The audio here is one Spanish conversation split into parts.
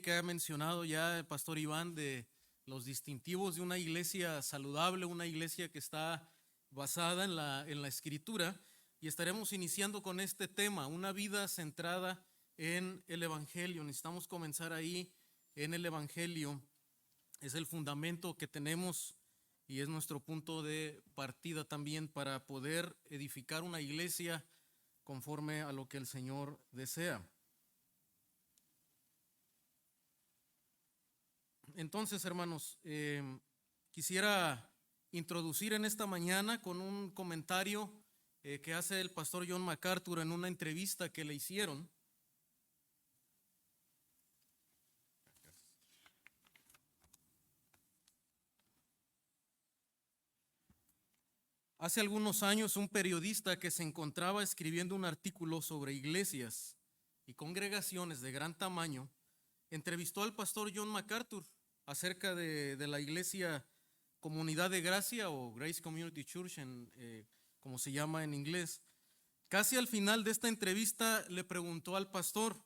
que ha mencionado ya el pastor Iván de los distintivos de una iglesia saludable, una iglesia que está basada en la Escritura, y estaremos iniciando con este tema, una vida centrada en el Evangelio. Necesitamos comenzar ahí en el Evangelio, es el fundamento que tenemos y es nuestro punto de partida también para poder edificar una iglesia conforme a lo que el Señor desea. Entonces, hermanos, quisiera introducir en esta mañana con un comentario que hace el pastor John MacArthur en una entrevista que le hicieron. Hace algunos años, un periodista que se encontraba escribiendo un artículo sobre iglesias y congregaciones de gran tamaño entrevistó al pastor John MacArthur acerca de la iglesia Comunidad de Gracia o Grace Community Church, como se llama en inglés. Casi al final de esta entrevista le preguntó al pastor: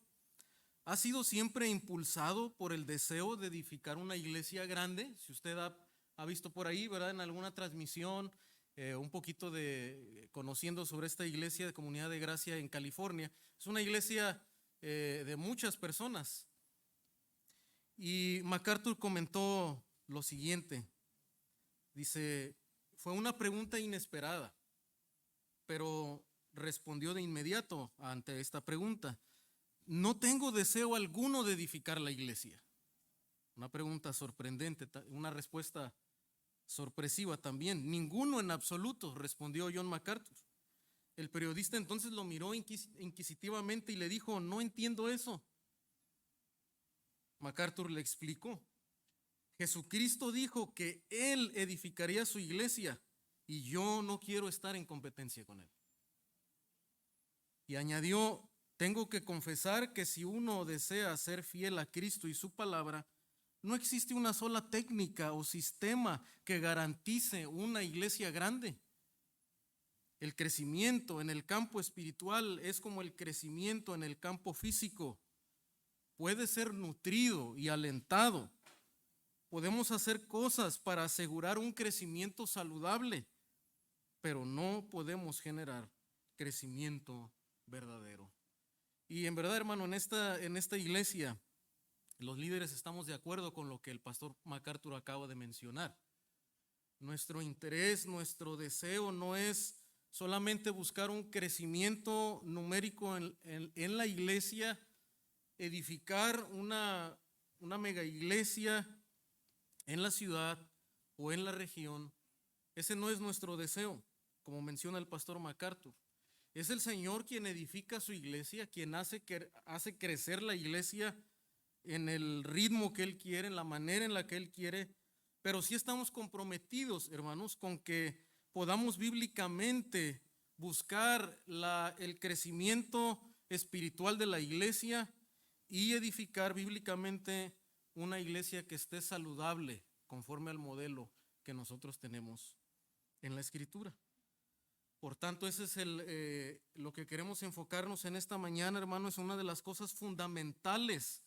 ¿ha sido siempre impulsado por el deseo de edificar una iglesia grande? Si usted ha visto por ahí, ¿verdad?, en alguna transmisión, un poquito de conociendo sobre esta iglesia de Comunidad de Gracia en California. Es una iglesia de muchas personas. Y MacArthur comentó lo siguiente. Dice: fue una pregunta inesperada, pero respondió de inmediato ante esta pregunta: no tengo deseo alguno de edificar la iglesia. Una pregunta sorprendente, una respuesta sorpresiva también. Ninguno en absoluto, respondió John MacArthur. El periodista entonces lo miró inquisitivamente y le dijo: no entiendo eso. MacArthur le explicó: Jesucristo dijo que Él edificaría su iglesia y yo no quiero estar en competencia con Él. Y añadió: tengo que confesar que si uno desea ser fiel a Cristo y su palabra, no existe una sola técnica o sistema que garantice una iglesia grande. El crecimiento en el campo espiritual es como el crecimiento en el campo físico. Puede ser nutrido y alentado. Podemos hacer cosas para asegurar un crecimiento saludable, pero no podemos generar crecimiento verdadero. Y en verdad, hermano, en esta iglesia, los líderes estamos de acuerdo con lo que el pastor MacArthur acaba de mencionar. Nuestro interés, nuestro deseo no es solamente buscar un crecimiento numérico en la iglesia, edificar una mega iglesia en la ciudad o en la región. Ese no es nuestro deseo, como menciona el pastor MacArthur. Es el Señor quien edifica su iglesia, quien hace crecer la iglesia en el ritmo que Él quiere, en la manera en la que Él quiere, pero sí estamos comprometidos, hermanos, con que podamos bíblicamente buscar el crecimiento espiritual de la iglesia y edificar bíblicamente una iglesia que esté saludable conforme al modelo que nosotros tenemos en la Escritura. Por tanto, ese es lo que queremos enfocarnos en esta mañana, hermano. Es una de las cosas fundamentales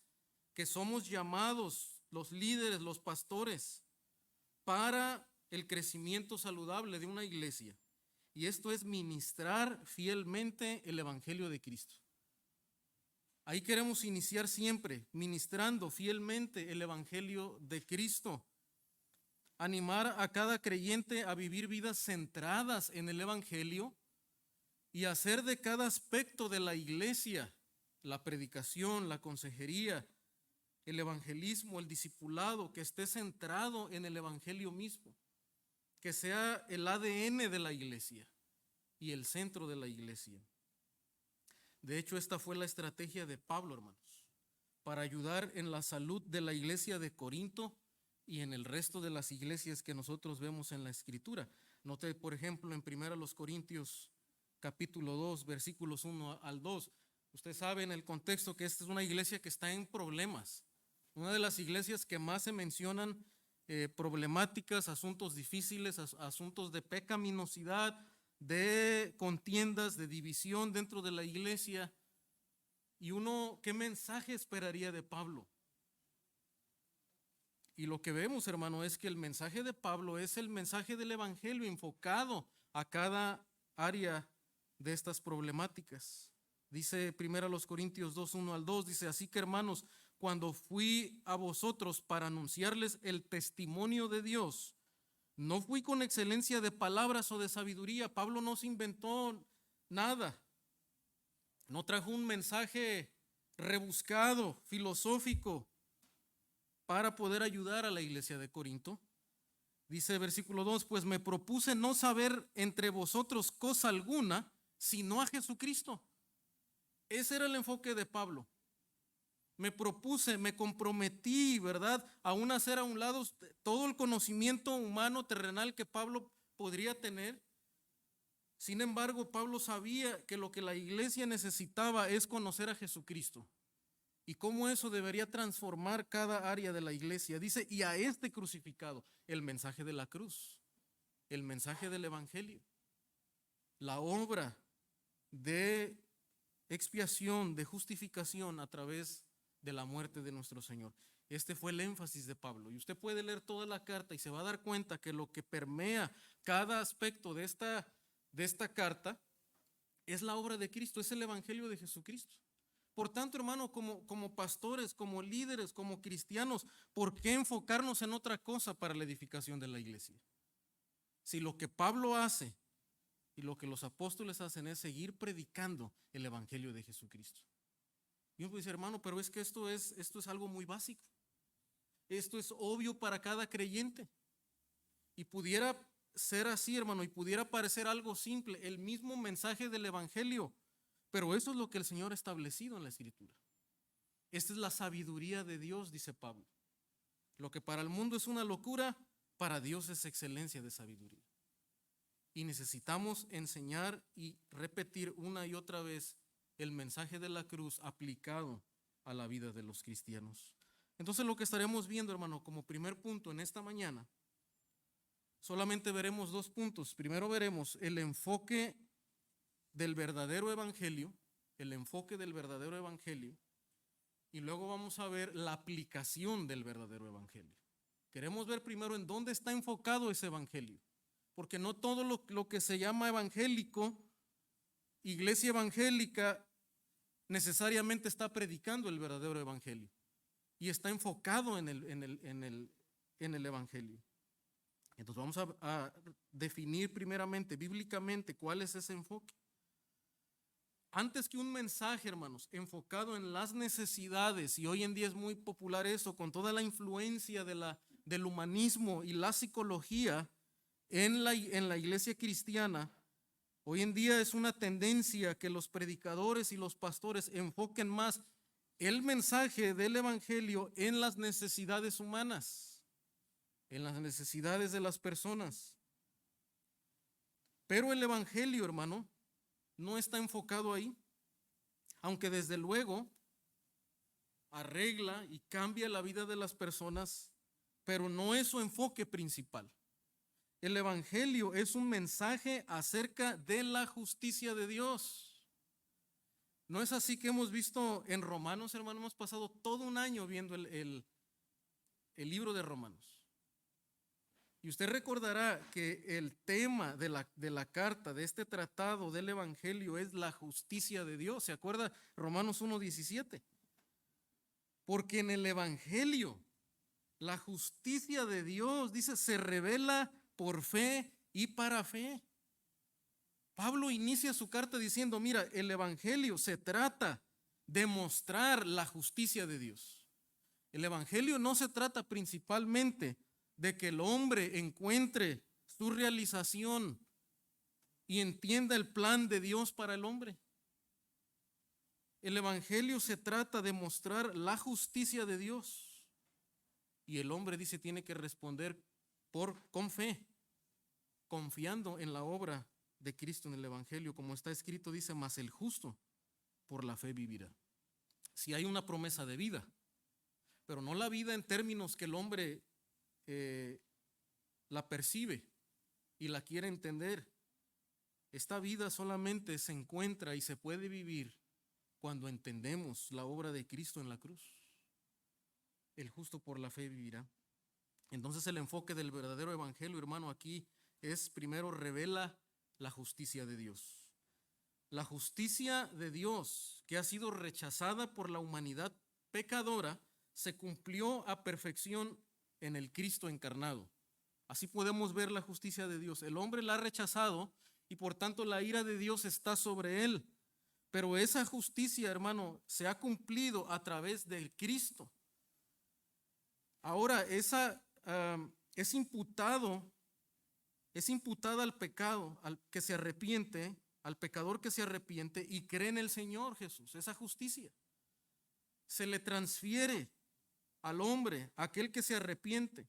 que somos llamados los líderes, los pastores, para el crecimiento saludable de una iglesia. Y esto es ministrar fielmente el Evangelio de Cristo. Ahí queremos iniciar siempre, ministrando fielmente el Evangelio de Cristo. Animar a cada creyente a vivir vidas centradas en el Evangelio y hacer de cada aspecto de la iglesia, la predicación, la consejería, el evangelismo, el discipulado, que esté centrado en el Evangelio mismo, que sea el ADN de la iglesia y el centro de la iglesia. De hecho, esta fue la estrategia de Pablo, hermanos, para ayudar en la salud de la iglesia de Corinto y en el resto de las iglesias que nosotros vemos en la Escritura. Note, por ejemplo, en 1 Corintios capítulo 2, versículos 1 al 2. Usted sabe en el contexto que esta es una iglesia que está en problemas. Una de las iglesias que más se mencionan problemáticas, asuntos difíciles, asuntos de pecaminosidad, de contiendas, de división dentro de la iglesia. Y uno, ¿qué mensaje esperaría de Pablo? Y lo que vemos, hermano, es que el mensaje de Pablo es el mensaje del Evangelio enfocado a cada área de estas problemáticas. Dice 1 Corintios 2, 1 al 2, dice, así que hermanos, cuando fui a vosotros para anunciarles el testimonio de Dios, no fui con excelencia de palabras o de sabiduría. Pablo no se inventó nada. No trajo un mensaje rebuscado, filosófico, para poder ayudar a la iglesia de Corinto. Dice versículo 2, pues me propuse no saber entre vosotros cosa alguna, sino a Jesucristo. Ese era el enfoque de Pablo. Me propuse, me comprometí, ¿verdad? Aún hacer a un lado todo el conocimiento humano terrenal que Pablo podría tener. Sin embargo, Pablo sabía que lo que la iglesia necesitaba es conocer a Jesucristo y cómo eso debería transformar cada área de la iglesia. Dice, y a este crucificado, el mensaje de la cruz, el mensaje del evangelio, la obra de expiación, de justificación a través de la muerte de nuestro Señor. Este fue el énfasis de Pablo. Y usted puede leer toda la carta y se va a dar cuenta que lo que permea cada aspecto de esta carta es la obra de Cristo, es el evangelio de Jesucristo. Por tanto, hermano, como pastores, como líderes, como cristianos, ¿por qué enfocarnos en otra cosa para la edificación de la iglesia? Si lo que Pablo hace y lo que los apóstoles hacen es seguir predicando el evangelio de Jesucristo. Y uno puede decir, hermano, pero es que esto es algo muy básico. Esto es obvio para cada creyente. Y pudiera ser así, hermano, y pudiera parecer algo simple, el mismo mensaje del evangelio. Pero eso es lo que el Señor ha establecido en la Escritura. Esta es la sabiduría de Dios, dice Pablo. Lo que para el mundo es una locura, para Dios es excelencia de sabiduría. Y necesitamos enseñar y repetir una y otra vez el mensaje de la cruz aplicado a la vida de los cristianos. Entonces lo que estaremos viendo, hermano, como primer punto en esta mañana, solamente veremos dos puntos. Primero veremos el enfoque del verdadero evangelio, y luego vamos a ver la aplicación del verdadero evangelio. Queremos ver primero en dónde está enfocado ese evangelio, porque no todo lo que se llama evangélico, iglesia evangélica, necesariamente está predicando el verdadero evangelio y está enfocado en el evangelio. Entonces vamos a definir primeramente, bíblicamente, cuál es ese enfoque. Antes que un mensaje, hermanos, enfocado en las necesidades, y hoy en día es muy popular eso, con toda la influencia del humanismo y la psicología en la iglesia cristiana, hoy en día es una tendencia que los predicadores y los pastores enfoquen más el mensaje del evangelio en las necesidades humanas, en las necesidades de las personas. Pero el evangelio, hermano, no está enfocado ahí, aunque desde luego arregla y cambia la vida de las personas, pero no es su enfoque principal. El evangelio es un mensaje acerca de la justicia de Dios. No es así que hemos visto en Romanos, hermano, hemos pasado todo un año viendo el libro de Romanos. Y usted recordará que el tema de la carta, de este tratado del evangelio, es la justicia de Dios. ¿Se acuerda? Romanos 1:17. Porque en el evangelio, la justicia de Dios, dice, se revela por fe y para fe. Pablo inicia su carta diciendo, mira, el evangelio se trata de mostrar la justicia de Dios. El evangelio no se trata principalmente de que el hombre encuentre su realización y entienda el plan de Dios para el hombre. El evangelio se trata de mostrar la justicia de Dios. Y el hombre, dice, tiene que responder con fe, confiando en la obra de Cristo en el evangelio. Como está escrito, dice, mas el justo por la fe vivirá. Si hay una promesa de vida, pero no la vida en términos que el hombre la percibe y la quiere entender. Esta vida solamente se encuentra y se puede vivir cuando entendemos la obra de Cristo en la cruz. El justo por la fe vivirá. Entonces el enfoque del verdadero evangelio, hermano, aquí es primero revela la justicia de Dios. La justicia de Dios, que ha sido rechazada por la humanidad pecadora, se cumplió a perfección en el Cristo encarnado. Así podemos ver la justicia de Dios. El hombre la ha rechazado y por tanto la ira de Dios está sobre él. Pero esa justicia, hermano, se ha cumplido a través del Cristo. Ahora, es imputada al pecado, al que se arrepiente, al pecador que se arrepiente y cree en el Señor Jesús. Esa justicia se le transfiere al hombre, aquel que se arrepiente.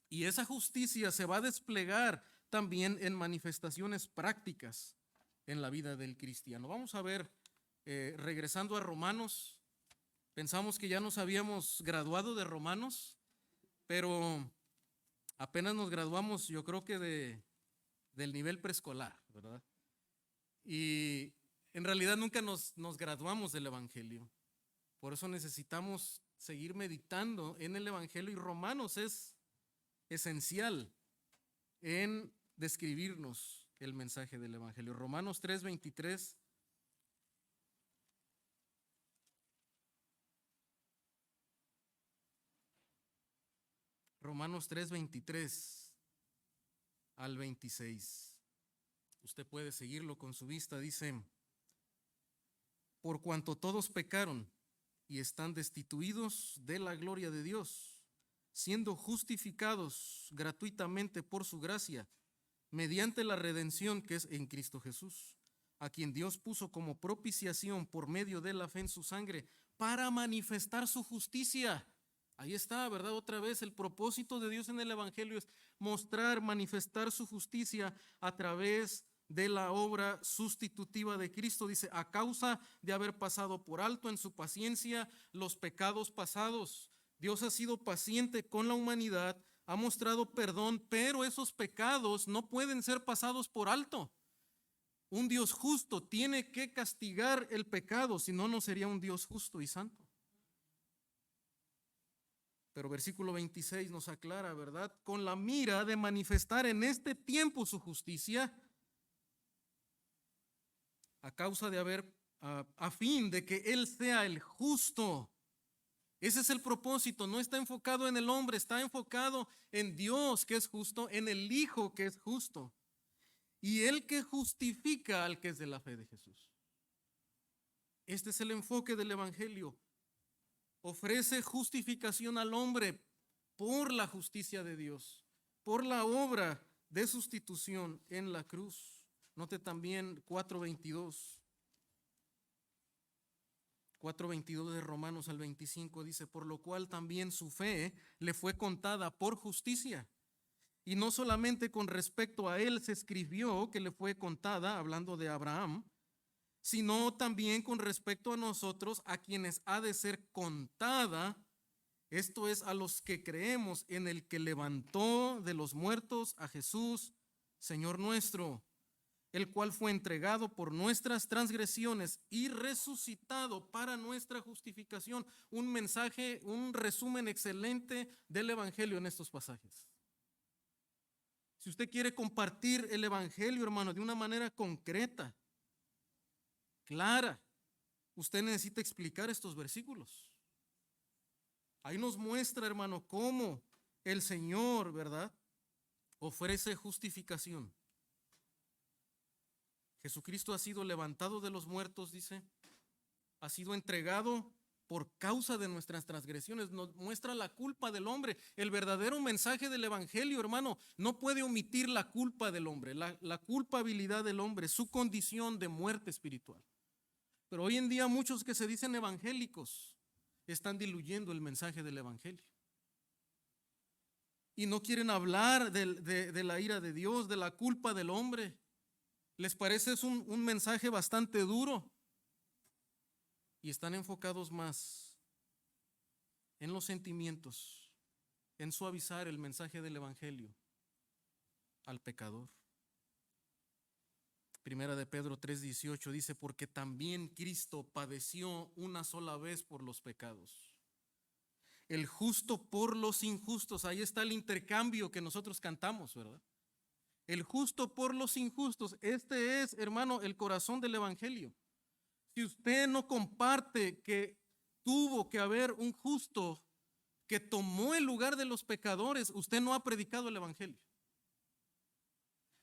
Y esa justicia se va a desplegar también en manifestaciones prácticas en la vida del cristiano. Vamos a ver, regresando a Romanos, pensamos que ya nos habíamos graduado de Romanos, pero apenas nos graduamos, yo creo que del nivel preescolar, ¿verdad? Y en realidad nunca nos graduamos del Evangelio. Por eso necesitamos seguir meditando en el Evangelio, y Romanos es esencial en describirnos el mensaje del Evangelio. Romanos 3:23. Romanos 3:23 al 26. Usted puede seguirlo con su vista. Dice: por cuanto todos pecaron y están destituidos de la gloria de Dios, siendo justificados gratuitamente por su gracia, mediante la redención que es en Cristo Jesús, a quien Dios puso como propiciación por medio de la fe en su sangre, para manifestar su justicia. Ahí está, ¿verdad? Otra vez, el propósito de Dios en el Evangelio es mostrar, manifestar su justicia a través de la obra sustitutiva de Cristo. Dice: a causa de haber pasado por alto en su paciencia los pecados pasados. Dios ha sido paciente con la humanidad, ha mostrado perdón, pero esos pecados no pueden ser pasados por alto. Un Dios justo tiene que castigar el pecado, si no, no sería un Dios justo y santo. Pero versículo 26 nos aclara, ¿verdad? Con la mira de manifestar en este tiempo su justicia, a causa de haber, a fin de que Él sea el justo. Ese es el propósito. No está enfocado en el hombre, está enfocado en Dios, que es justo, en el Hijo, que es justo, y el que justifica al que es de la fe de Jesús. Este es el enfoque del Evangelio. Ofrece justificación al hombre por la justicia de Dios, por la obra de sustitución en la cruz. Note también 4:22. 4:22 de Romanos al 25 dice: por lo cual también su fe le fue contada por justicia. Y no solamente con respecto a él se escribió que le fue contada, hablando de Abraham, sino también con respecto a nosotros, a quienes ha de ser contada, esto es, a los que creemos en el que levantó de los muertos a Jesús, Señor nuestro, el cual fue entregado por nuestras transgresiones y resucitado para nuestra justificación. Un mensaje, un resumen excelente del Evangelio en estos pasajes. Si usted quiere compartir el Evangelio, hermano, de una manera concreta, clara, usted necesita explicar estos versículos. Ahí nos muestra, hermano, cómo el Señor, ¿verdad?, ofrece justificación. Jesucristo ha sido levantado de los muertos, dice, ha sido entregado por causa de nuestras transgresiones. Nos muestra la culpa del hombre. El verdadero mensaje del Evangelio, hermano, no puede omitir la culpa del hombre, la culpabilidad del hombre, su condición de muerte espiritual. Pero hoy en día muchos que se dicen evangélicos están diluyendo el mensaje del Evangelio. Y no quieren hablar de la ira de Dios, de la culpa del hombre. Les parece es un mensaje bastante duro. Y están enfocados más en los sentimientos, en suavizar el mensaje del Evangelio al pecador. Primera de Pedro 3:18 dice: porque también Cristo padeció una sola vez por los pecados, el justo por los injustos. Ahí está el intercambio que nosotros cantamos, ¿verdad? El justo por los injustos. Este es, hermano, el corazón del evangelio. Si usted no comparte que tuvo que haber un justo que tomó el lugar de los pecadores, usted no ha predicado el evangelio.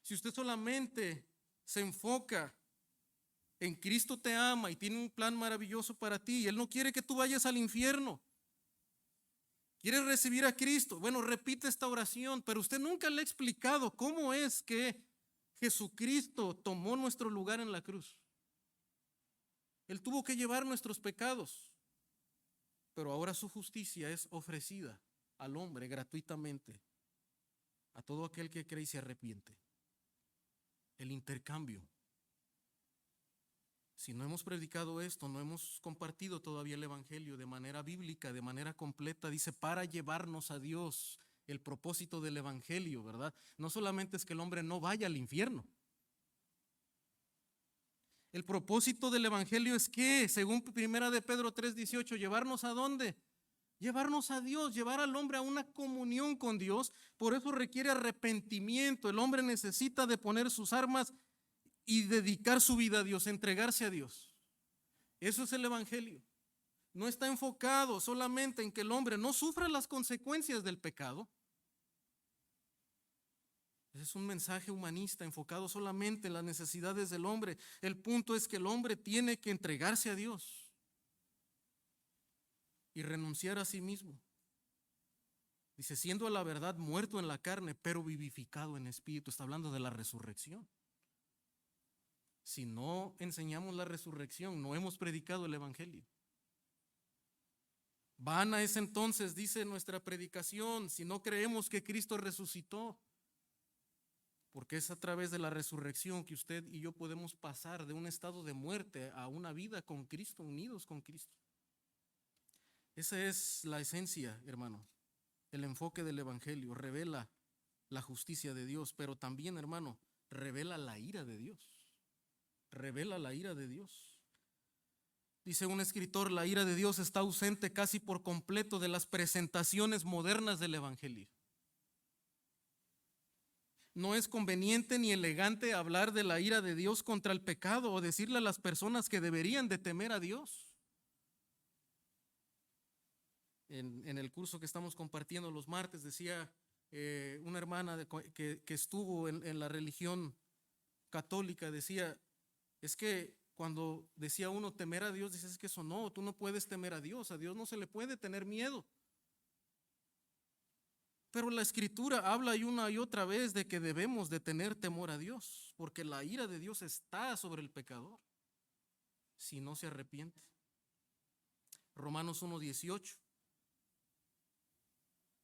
Si usted solamente se enfoca en Cristo te ama y tiene un plan maravilloso para ti, y Él no quiere que tú vayas al infierno, quiere recibir a Cristo, bueno, repite esta oración, pero usted nunca le ha explicado cómo es que Jesucristo tomó nuestro lugar en la cruz. Él tuvo que llevar nuestros pecados, pero ahora su justicia es ofrecida al hombre gratuitamente, a todo aquel que cree y se arrepiente. El intercambio. Si no hemos predicado esto, no hemos compartido todavía el evangelio de manera bíblica, de manera completa, dice, para llevarnos a Dios. El propósito del evangelio, ¿verdad? No solamente es que el hombre no vaya al infierno. El propósito del evangelio es que, según 1 de Pedro 3:18, ¿llevarnos a dónde? Llevarnos a Dios, llevar al hombre a una comunión con Dios. Por eso requiere arrepentimiento. El hombre necesita de poner sus armas y dedicar su vida a Dios, entregarse a Dios. Eso es el evangelio. No está enfocado solamente en que el hombre no sufra las consecuencias del pecado. Ese es un mensaje humanista enfocado solamente en las necesidades del hombre. El punto es que el hombre tiene que entregarse a Dios y renunciar a sí mismo. Dice, siendo a la verdad muerto en la carne, pero vivificado en espíritu. Está hablando de la resurrección. Si no enseñamos la resurrección, no hemos predicado el evangelio. Vana es entonces, dice nuestra predicación, si no creemos que Cristo resucitó. Porque es a través de la resurrección que usted y yo podemos pasar de un estado de muerte a una vida con Cristo, unidos con Cristo. Esa es la esencia, hermano. El enfoque del evangelio revela la justicia de Dios, pero también, hermano, revela la ira de Dios. Revela la ira de Dios. Dice un escritor, la ira de Dios está ausente casi por completo de las presentaciones modernas del evangelio. No es conveniente ni elegante hablar de la ira de Dios contra el pecado o decirle a las personas que deberían de temer a Dios. En el curso que estamos compartiendo los martes decía una hermana que estuvo en la religión católica, decía, es que cuando decía uno temer a Dios, dices que eso no, tú no puedes temer a Dios no se le puede tener miedo. Pero la escritura habla una y otra vez de que debemos de tener temor a Dios, porque la ira de Dios está sobre el pecador, si no se arrepiente. Romanos 1:18.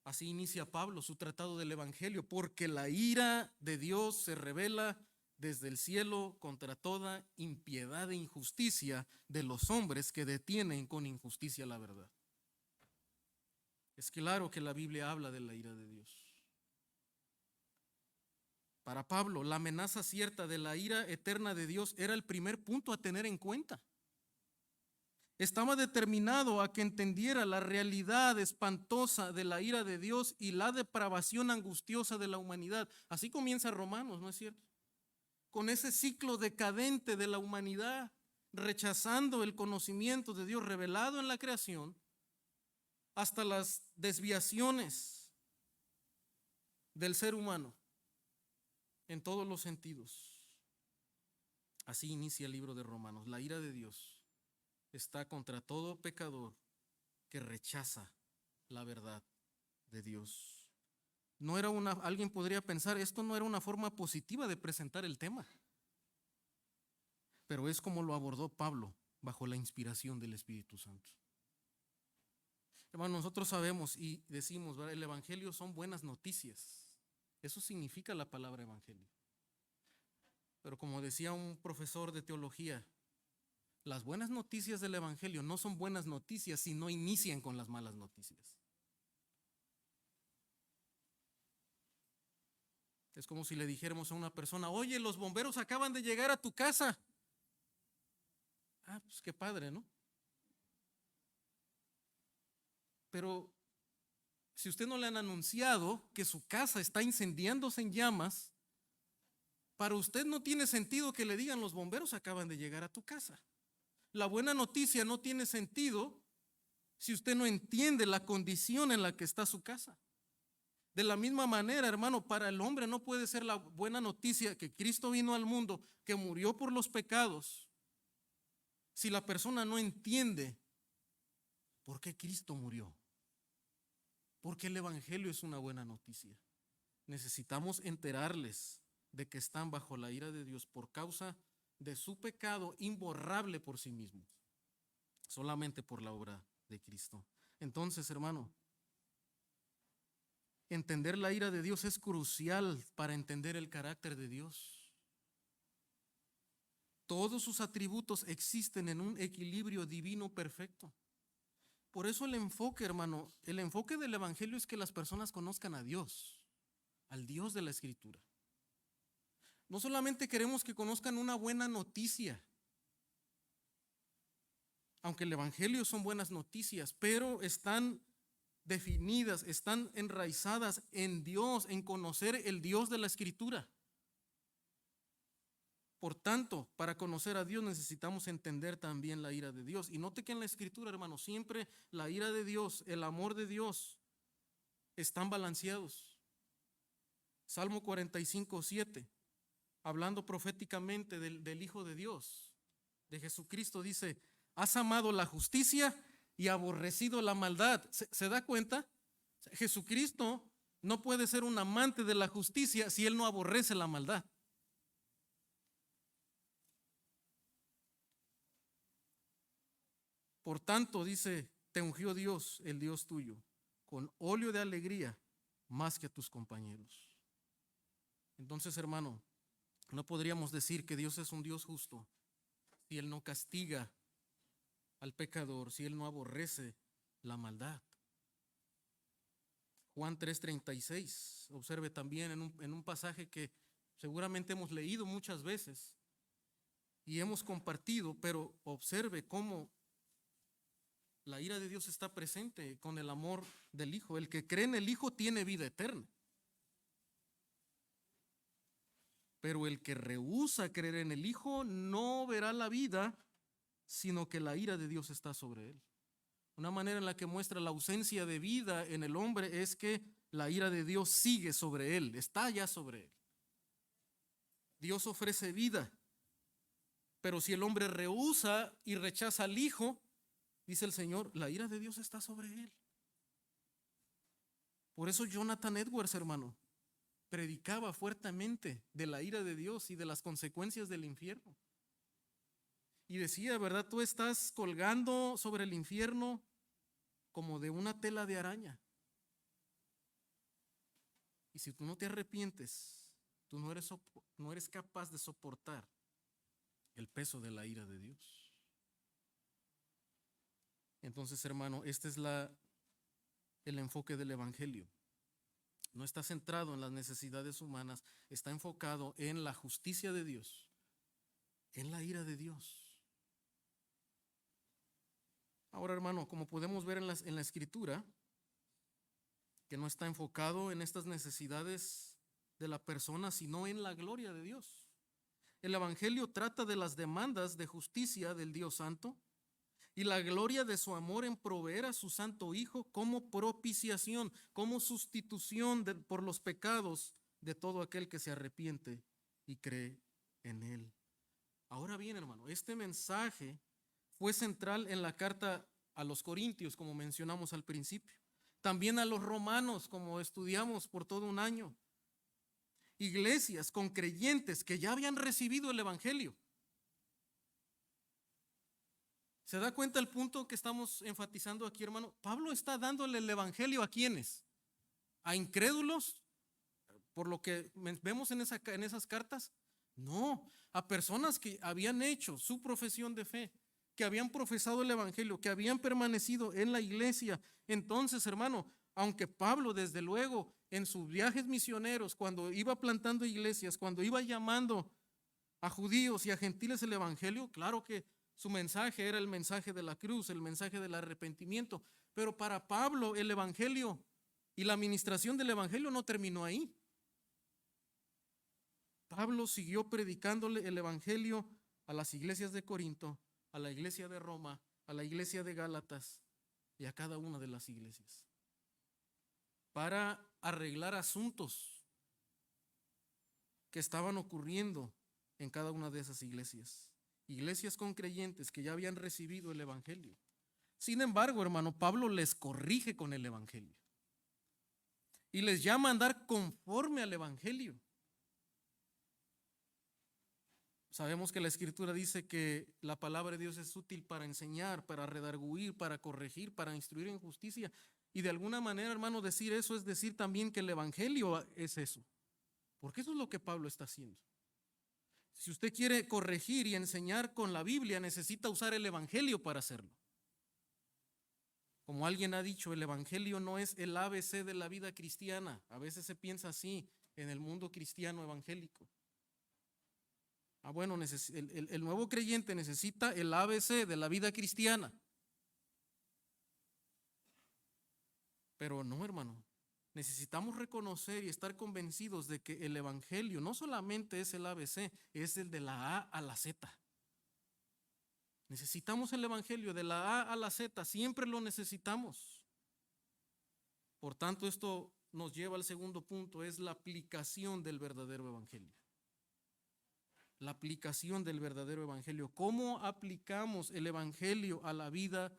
Así inicia Pablo su tratado del evangelio, porque la ira de Dios se revela desde el cielo contra toda impiedad e injusticia de los hombres que detienen con injusticia la verdad. Es claro que la Biblia habla de la ira de Dios. Para Pablo, la amenaza cierta de la ira eterna de Dios era el primer punto a tener en cuenta. Estaba determinado a que entendiera la realidad espantosa de la ira de Dios y la depravación angustiosa de la humanidad. Así comienza Romanos, ¿no es cierto? Con ese ciclo decadente de la humanidad, rechazando el conocimiento de Dios revelado en la creación, hasta las desviaciones del ser humano en todos los sentidos. Así inicia el libro de Romanos. La ira de Dios está contra todo pecador que rechaza la verdad de Dios. No era alguien podría pensar, esto no era una forma positiva de presentar el tema, pero es como lo abordó Pablo bajo la inspiración del Espíritu Santo. Hermano, nosotros sabemos y decimos, ¿verdad? El evangelio son buenas noticias. Eso significa la palabra evangelio. Pero como decía un profesor de teología, las buenas noticias del evangelio no son buenas noticias si no inician con las malas noticias. Es como si le dijéramos a una persona, oye, los bomberos acaban de llegar a tu casa. Ah, pues qué padre, ¿no? Pero si usted no le han anunciado que su casa está incendiándose en llamas, para usted no tiene sentido que le digan los bomberos acaban de llegar a tu casa. La buena noticia no tiene sentido si usted no entiende la condición en la que está su casa. De la misma manera, hermano, para el hombre no puede ser la buena noticia que Cristo vino al mundo, que murió por los pecados, si la persona no entiende por qué Cristo murió, porque el Evangelio es una buena noticia. Necesitamos enterarles de que están bajo la ira de Dios por causa de su pecado imborrable por sí mismo, solamente por la obra de Cristo. Entonces, hermano, entender la ira de Dios es crucial para entender el carácter de Dios. Todos sus atributos existen en un equilibrio divino perfecto. Por eso el enfoque, hermano, el enfoque del Evangelio es que las personas conozcan a Dios, al Dios de la Escritura. No solamente queremos que conozcan una buena noticia, aunque el Evangelio son buenas noticias, pero están definidas, están enraizadas en Dios, en conocer el Dios de la Escritura. Por tanto, para conocer a Dios necesitamos entender también la ira de Dios. Y note que en la Escritura, hermano, siempre la ira de Dios, el amor de Dios, están balanceados. Salmo 45:7, hablando proféticamente del Hijo de Dios, de Jesucristo, dice: has amado la justicia y aborrecido la maldad. ¿Se da cuenta? Jesucristo no puede ser un amante de la justicia si Él no aborrece la maldad. Por tanto, dice, te ungió Dios, el Dios tuyo, con óleo de alegría más que a tus compañeros. Entonces, hermano, no podríamos decir que Dios es un Dios justo si Él no castiga al pecador, si Él no aborrece la maldad. Juan 3:36, observe también en un pasaje que seguramente hemos leído muchas veces y hemos compartido, pero observe cómo la ira de Dios está presente con el amor del Hijo. El que cree en el Hijo tiene vida eterna. Pero el que rehúsa creer en el Hijo no verá la vida, sino que la ira de Dios está sobre él. Una manera en la que muestra la ausencia de vida en el hombre es que la ira de Dios sigue sobre él, está ya sobre él. Dios ofrece vida, pero si el hombre rehúsa y rechaza al Hijo, dice el Señor, la ira de Dios está sobre él. Por eso Jonathan Edwards, hermano, predicaba fuertemente de la ira de Dios y de las consecuencias del infierno. Y decía, ¿verdad? Tú estás colgando sobre el infierno como de una tela de araña. Y si tú no te arrepientes, tú no eres capaz de soportar el peso de la ira de Dios. Entonces, hermano, este es el enfoque del Evangelio. No está centrado en las necesidades humanas, está enfocado en la justicia de Dios, en la ira de Dios. Ahora, hermano, como podemos ver en la Escritura, que no está enfocado en estas necesidades de la persona, sino en la gloria de Dios. El Evangelio trata de las demandas de justicia del Dios Santo y la gloria de su amor en proveer a su Santo Hijo como propiciación, como sustitución por los pecados de todo aquel que se arrepiente y cree en Él. Ahora bien, hermano, este mensaje fue central en la carta a los Corintios, como mencionamos al principio. También a los romanos, como estudiamos por todo un año. Iglesias con creyentes que ya habían recibido el Evangelio. ¿Se da cuenta el punto que estamos enfatizando aquí, hermano? Pablo está dándole el Evangelio ¿a quiénes? ¿A incrédulos? Por lo que vemos en esas cartas. No, a personas que habían hecho su profesión de fe, que habían profesado el Evangelio, que habían permanecido en la iglesia. Entonces, hermano, aunque Pablo, desde luego, en sus viajes misioneros, cuando iba plantando iglesias, cuando iba llamando a judíos y a gentiles el Evangelio, claro que su mensaje era el mensaje de la cruz, el mensaje del arrepentimiento. Pero para Pablo el Evangelio Y la administración del evangelio no terminó ahí. Pablo siguió predicándole el evangelio a las iglesias de Corinto, a la iglesia de Roma, a la iglesia de Gálatas y a cada una de las iglesias, para arreglar asuntos que estaban ocurriendo en cada una de esas iglesias. Iglesias con creyentes que ya habían recibido el evangelio. Sin embargo, hermano, Pablo les corrige con el evangelio y les llama a andar conforme al evangelio. Sabemos que la Escritura dice que la palabra de Dios es útil para enseñar, para redarguir, para corregir, para instruir en justicia. Y de alguna manera, hermano, decir eso es decir también que el evangelio es eso. Porque eso es lo que Pablo está haciendo. Si usted quiere corregir y enseñar con la Biblia, necesita usar el evangelio para hacerlo. Como alguien ha dicho, el evangelio no es el ABC de la vida cristiana. A veces se piensa así en el mundo cristiano evangélico. Bueno, el nuevo creyente necesita el ABC de la vida cristiana. Pero no, hermano. Necesitamos reconocer y estar convencidos de que el evangelio no solamente es el ABC, es el de la A a la Z. Necesitamos el evangelio de la A a la Z, siempre lo necesitamos. Por tanto, esto nos lleva al segundo punto, es la aplicación del verdadero evangelio. La aplicación del verdadero evangelio. ¿Cómo aplicamos el evangelio a la vida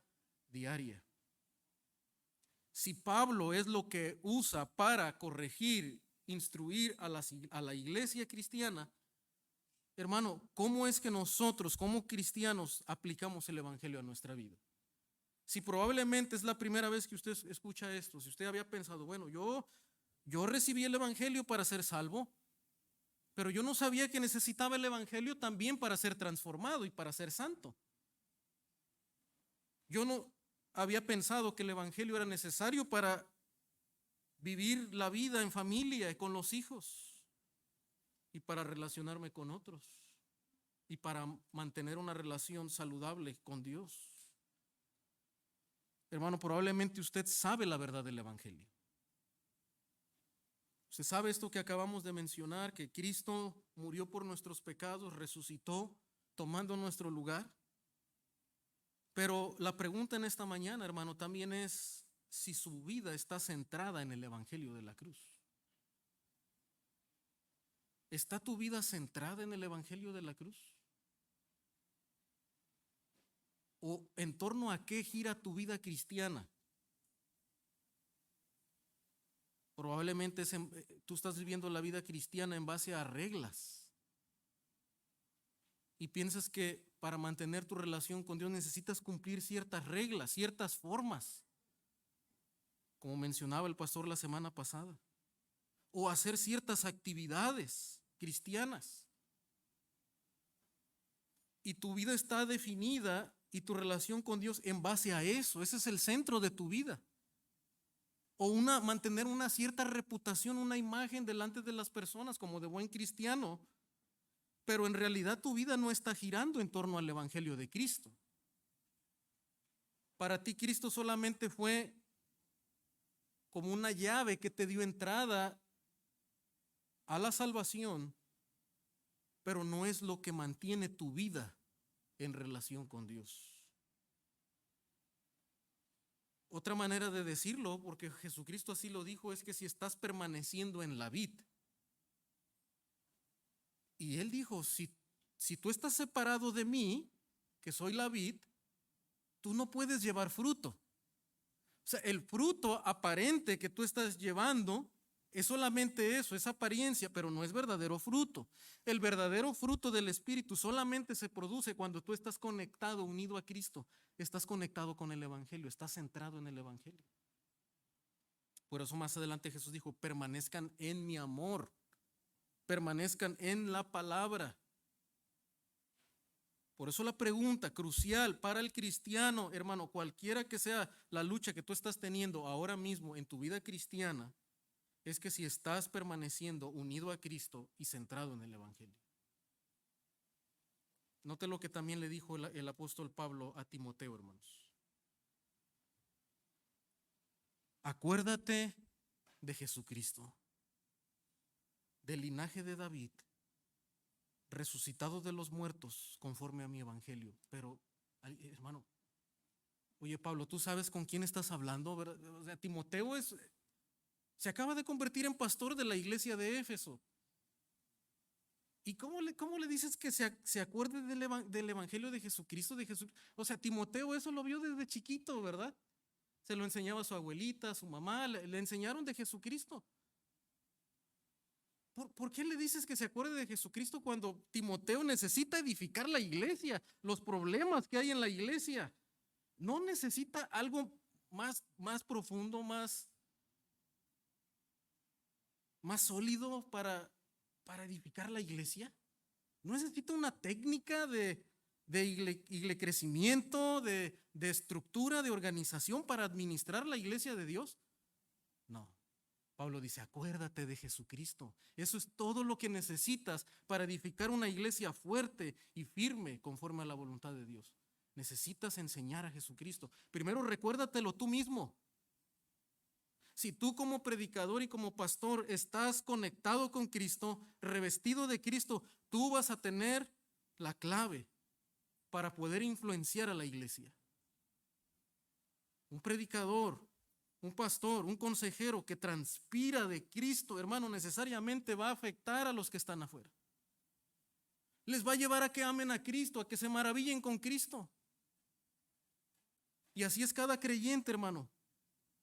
diaria? Si Pablo es lo que usa para corregir, instruir a la iglesia cristiana, hermano, ¿cómo es que nosotros como cristianos aplicamos el evangelio a nuestra vida? Si probablemente es la primera vez que usted escucha esto, si usted había pensado, bueno, yo recibí el evangelio para ser salvo, pero yo no sabía que necesitaba el evangelio también para ser transformado y para ser santo. Yo no había pensado que el evangelio era necesario para vivir la vida en familia y con los hijos y para relacionarme con otros y para mantener una relación saludable con Dios. Hermano, probablemente usted sabe la verdad del evangelio. Usted sabe esto que acabamos de mencionar, que Cristo murió por nuestros pecados, resucitó tomando nuestro lugar. Pero la pregunta en esta mañana, hermano, también es si su vida está centrada en el evangelio de la cruz. ¿Está tu vida centrada en el evangelio de la cruz? ¿O en torno a qué gira tu vida cristiana? Probablemente tú estás viviendo la vida cristiana en base a reglas y piensas que para mantener tu relación con Dios necesitas cumplir ciertas reglas, ciertas formas, como mencionaba el pastor la semana pasada, o hacer ciertas actividades cristianas. Y tu vida está definida y tu relación con Dios en base a eso. Ese es el centro de tu vida. O mantener una cierta reputación, una imagen delante de las personas como de buen cristiano, pero en realidad tu vida no está girando en torno al evangelio de Cristo. Para ti Cristo solamente fue como una llave que te dio entrada a la salvación, pero no es lo que mantiene tu vida en relación con Dios. Otra manera de decirlo, porque Jesucristo así lo dijo, es que si estás permaneciendo en la vid. Y Él dijo, si tú estás separado de mí, que soy la vid, tú no puedes llevar fruto. O sea, el fruto aparente que tú estás llevando es solamente eso, es apariencia, pero no es verdadero fruto. El verdadero fruto del Espíritu solamente se produce cuando tú estás conectado, unido a Cristo, estás conectado con el Evangelio, estás centrado en el Evangelio. Por eso más adelante Jesús dijo, permanezcan en mi amor, permanezcan en la palabra. Por eso la pregunta crucial para el cristiano, hermano, cualquiera que sea la lucha que tú estás teniendo ahora mismo en tu vida cristiana, es que si estás permaneciendo unido a Cristo y centrado en el Evangelio. Note lo que también le dijo el apóstol Pablo a Timoteo, hermanos. Acuérdate de Jesucristo, del linaje de David, resucitado de los muertos conforme a mi evangelio. Pero, hermano, oye Pablo, ¿tú sabes con quién estás hablando, verdad? O sea, Timoteo se acaba de convertir en pastor de la iglesia de Éfeso. ¿Y cómo le dices que se acuerde del evangelio de Jesucristo, de Jesús? O sea, Timoteo eso lo vio desde chiquito, ¿verdad? Se lo enseñaba a su abuelita, a su mamá, le enseñaron de Jesucristo. ¿Por qué le dices que se acuerde de Jesucristo cuando Timoteo necesita edificar la iglesia, los problemas que hay en la iglesia? ¿No necesita algo más profundo, más sólido para edificar la iglesia? ¿No necesita una técnica de crecimiento, de estructura, de organización para administrar la iglesia de Dios? No. Pablo dice, acuérdate de Jesucristo. Eso es todo lo que necesitas para edificar una iglesia fuerte y firme conforme a la voluntad de Dios. Necesitas enseñar a Jesucristo. Primero recuérdatelo tú mismo. Si tú como predicador y como pastor estás conectado con Cristo, revestido de Cristo, tú vas a tener la clave para poder influenciar a la iglesia. Un predicador, un pastor, un consejero que transpira de Cristo, hermano, necesariamente va a afectar a los que están afuera. Les va a llevar a que amen a Cristo, a que se maravillen con Cristo. Y así es cada creyente, hermano,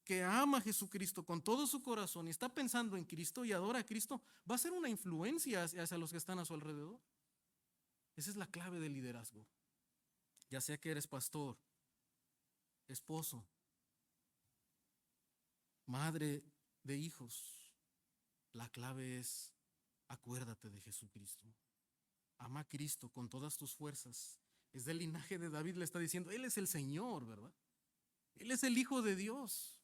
que ama a Jesucristo con todo su corazón y está pensando en Cristo y adora a Cristo, va a ser una influencia hacia los que están a su alrededor. Esa es la clave del liderazgo. Ya sea que eres pastor, esposo, madre de hijos, la clave es acuérdate de Jesucristo. Ama a Cristo con todas tus fuerzas. Es del linaje de David, le está diciendo, Él es el Señor, ¿verdad? Él es el Hijo de Dios.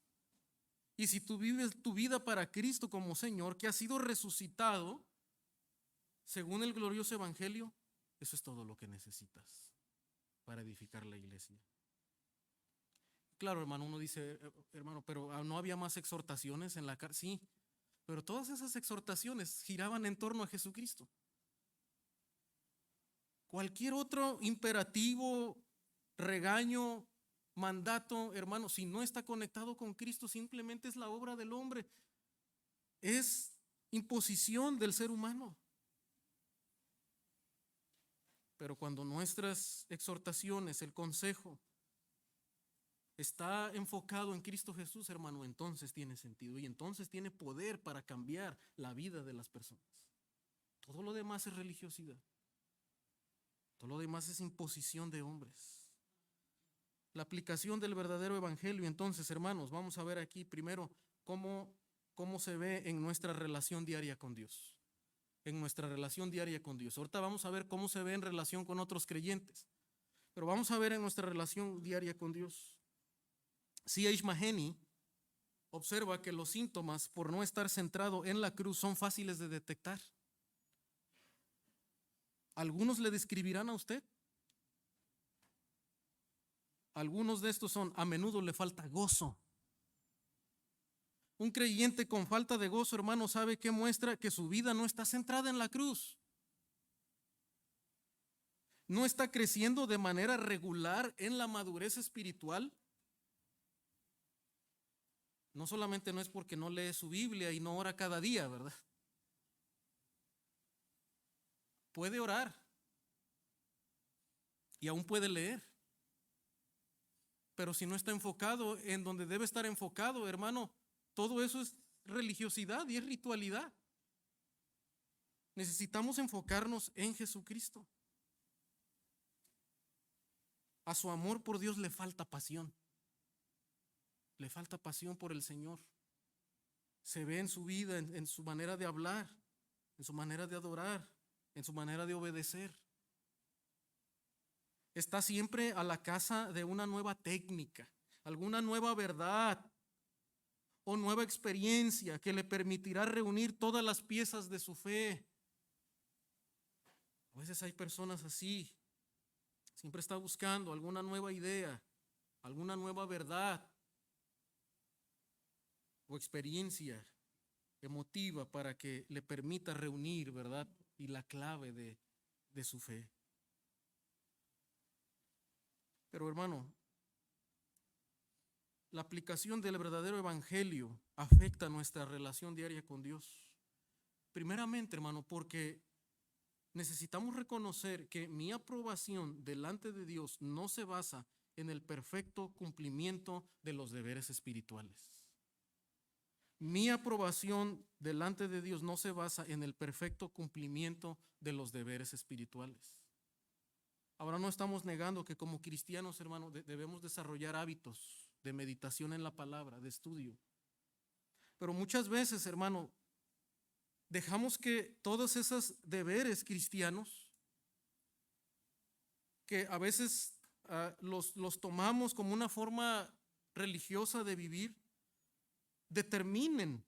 Y si tú vives tu vida para Cristo como Señor, que ha sido resucitado, según el glorioso evangelio, eso es todo lo que necesitas para edificar la iglesia. Claro, hermano, uno dice, hermano, pero ¿no había más exhortaciones en la carta? Sí, pero todas esas exhortaciones giraban en torno a Jesucristo. Cualquier otro imperativo, regaño, mandato, hermano, si no está conectado con Cristo, simplemente es la obra del hombre. Es imposición del ser humano. Pero cuando nuestras exhortaciones, el consejo, está enfocado en Cristo Jesús, hermano, entonces tiene sentido y entonces tiene poder para cambiar la vida de las personas. Todo lo demás es religiosidad. Todo lo demás es imposición de hombres. La aplicación del verdadero evangelio, entonces, hermanos, vamos a ver aquí primero cómo se ve en nuestra relación diaria con Dios. En nuestra relación diaria con Dios. Ahorita vamos a ver cómo se ve en relación con otros creyentes. Pero vamos a ver en nuestra relación diaria con Dios. C.H. Mahaney observa que los síntomas, por no estar centrado en la cruz, son fáciles de detectar. Algunos le describirán a usted. Algunos de estos son, a menudo le falta gozo. Un creyente con falta de gozo, hermano, ¿sabe qué muestra? Que su vida no está centrada en la cruz. No está creciendo de manera regular en la madurez espiritual. No solamente no es porque no lee su Biblia y no ora cada día, ¿verdad? Puede orar y aún puede leer. Pero si no está enfocado en donde debe estar enfocado, hermano, todo eso es religiosidad y es ritualidad. Necesitamos enfocarnos en Jesucristo. A su amor por Dios le falta pasión. Le falta pasión por el Señor. Se ve en su vida, en su manera de hablar, en su manera de adorar, en su manera de obedecer. Está siempre a la caza de una nueva técnica, alguna nueva verdad o nueva experiencia que le permitirá reunir todas las piezas de su fe. A veces hay personas así, siempre está buscando alguna nueva idea, alguna nueva verdad o experiencia emotiva para que le permita reunir, ¿verdad? Y la clave de su fe. Pero hermano, la aplicación del verdadero evangelio afecta nuestra relación diaria con Dios. Primeramente, hermano, porque necesitamos reconocer que mi aprobación delante de Dios no se basa en el perfecto cumplimiento de los deberes espirituales. Mi aprobación delante de Dios no se basa en el perfecto cumplimiento de los deberes espirituales. Ahora no estamos negando que como cristianos, hermano, debemos desarrollar hábitos de meditación en la palabra, de estudio. Pero muchas veces, hermano, dejamos que todos esos deberes cristianos, que a veces los tomamos como una forma religiosa de vivir, determinen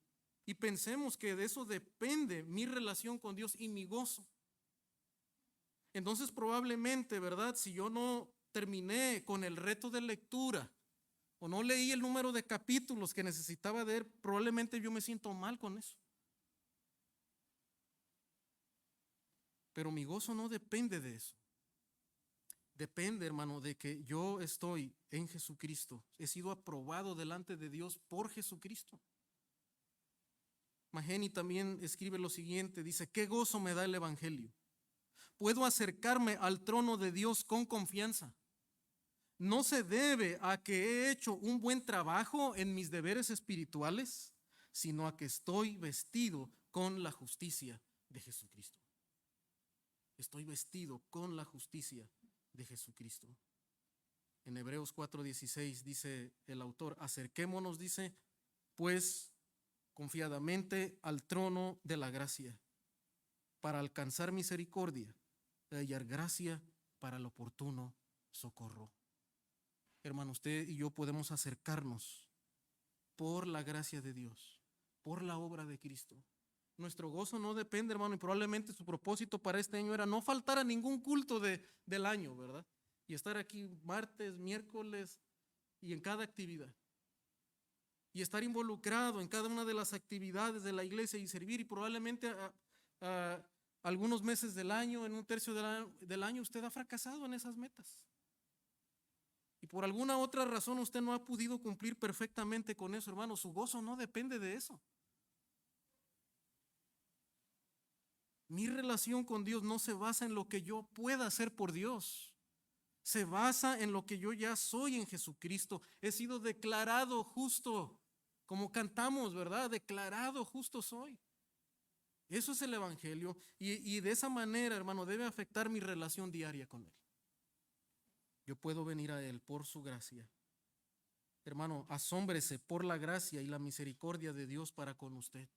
y pensemos que de eso depende mi relación con Dios y mi gozo. Entonces probablemente, ¿verdad? Si yo no terminé con el reto de lectura o no leí el número de capítulos que necesitaba leer, probablemente yo me siento mal con eso. Pero mi gozo no depende de eso. Depende, hermano, de que yo estoy en Jesucristo. He sido aprobado delante de Dios por Jesucristo. Maheny también escribe lo siguiente, dice, ¿qué gozo me da el evangelio? Puedo acercarme al trono de Dios con confianza. No se debe a que he hecho un buen trabajo en mis deberes espirituales, sino a que estoy vestido con la justicia de Jesucristo. Estoy vestido con la justicia de Jesucristo. En Hebreos 4:16 dice el autor, acerquémonos, dice, pues confiadamente al trono de la gracia, para alcanzar misericordia, y hallar gracia para el oportuno socorro. Hermano, usted y yo podemos acercarnos por la gracia de Dios, por la obra de Cristo. Nuestro gozo no depende, hermano, y probablemente su propósito para este año era no faltar a ningún culto del año, ¿verdad? Y estar aquí martes, miércoles y en cada actividad. Y estar involucrado en cada una de las actividades de la iglesia y servir, y probablemente a algunos meses del año, en un tercio del año, usted ha fracasado en esas metas. Y por alguna otra razón usted no ha podido cumplir perfectamente con eso, hermano. Su gozo no depende de eso. Mi relación con Dios no se basa en lo que yo pueda hacer por Dios. Se basa en lo que yo ya soy en Jesucristo. He sido declarado justo, como cantamos, ¿verdad? Declarado justo soy. Eso es el evangelio. Y de esa manera, hermano, debe afectar mi relación diaria con Él. Yo puedo venir a Él por su gracia. Hermano, asómbrese por la gracia y la misericordia de Dios para con usted.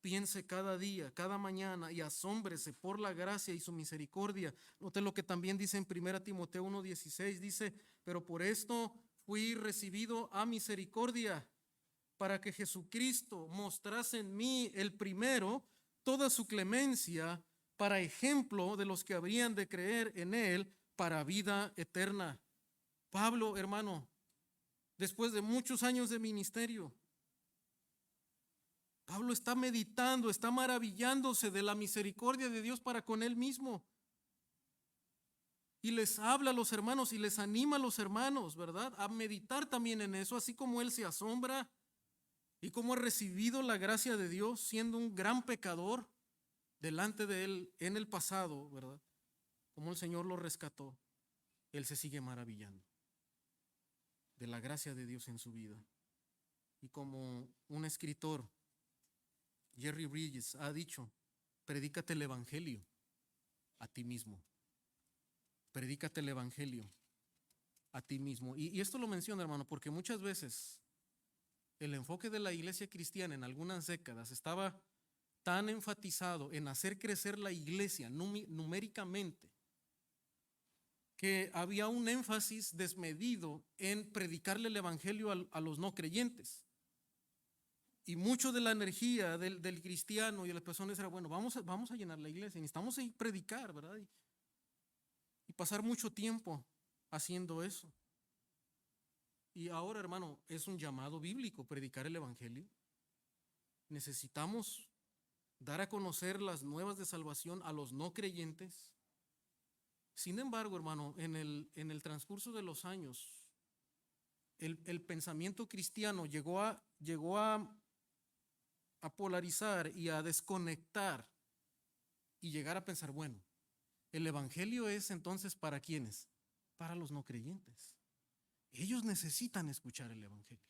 Piense cada día, cada mañana y asómbrese por la gracia y su misericordia. Note lo que también dice en 1 Timoteo 1:16, dice, pero por esto fui recibido a misericordia, para que Jesucristo mostrase en mí el primero toda su clemencia, para ejemplo de los que habrían de creer en Él para vida eterna. Pablo, hermano, después de muchos años de ministerio, Pablo está meditando, está maravillándose de la misericordia de Dios para con él mismo. Y les habla a los hermanos y les anima a los hermanos, ¿verdad? A meditar también en eso, así como él se asombra y como ha recibido la gracia de Dios siendo un gran pecador delante de él en el pasado, ¿verdad? Como el Señor lo rescató, él se sigue maravillando de la gracia de Dios en su vida. Y como un escritor, Jerry Bridges, ha dicho, predícate el evangelio a ti mismo. Predícate el evangelio a ti mismo. Y esto lo menciono, hermano, porque muchas veces el enfoque de la iglesia cristiana en algunas décadas estaba tan enfatizado en hacer crecer la iglesia numéricamente, que había un énfasis desmedido en predicarle el evangelio a los no creyentes. Y mucho de la energía del cristiano y de las personas era, bueno, vamos a llenar la iglesia, necesitamos predicar, ¿verdad? Y pasar mucho tiempo haciendo eso. Y ahora, hermano, es un llamado bíblico predicar el evangelio. Necesitamos dar a conocer las nuevas de salvación a los no creyentes. Sin embargo, hermano, en el transcurso de los años, el pensamiento cristiano llegó a polarizar y a desconectar y llegar a pensar, bueno, el evangelio es entonces ¿para quiénes? Para los no creyentes. Ellos necesitan escuchar el evangelio.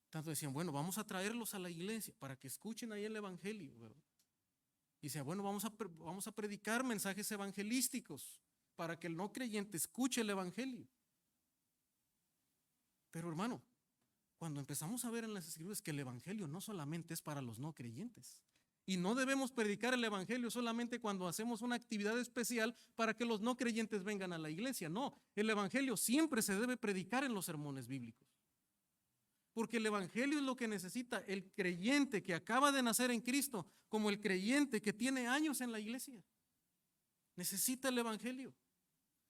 Tanto decían, bueno, vamos a traerlos a la iglesia para que escuchen ahí el evangelio, ¿verdad? Y decían, bueno, vamos a predicar mensajes evangelísticos para que el no creyente escuche el evangelio. Pero hermano, cuando empezamos a ver en las escrituras que el evangelio no solamente es para los no creyentes, y no debemos predicar el evangelio solamente cuando hacemos una actividad especial para que los no creyentes vengan a la iglesia. No, el evangelio siempre se debe predicar en los sermones bíblicos. Porque el evangelio es lo que necesita el creyente que acaba de nacer en Cristo, como el creyente que tiene años en la iglesia. Necesita el evangelio.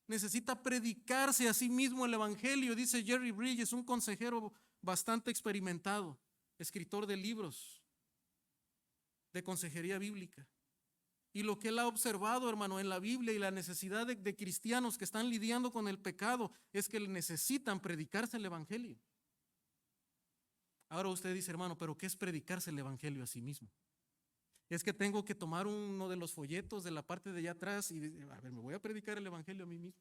Necesita predicarse a sí mismo el evangelio, dice Jerry Bridges, un consejero bastante experimentado, escritor de libros de consejería bíblica. Y lo que él ha observado, hermano, en la Biblia y la necesidad de cristianos que están lidiando con el pecado es que necesitan predicarse el evangelio. Ahora usted dice, hermano, pero ¿qué es predicarse el evangelio a sí mismo? Es que tengo que tomar uno de los folletos de la parte de allá atrás y a ver, me voy a predicar el evangelio a mí mismo.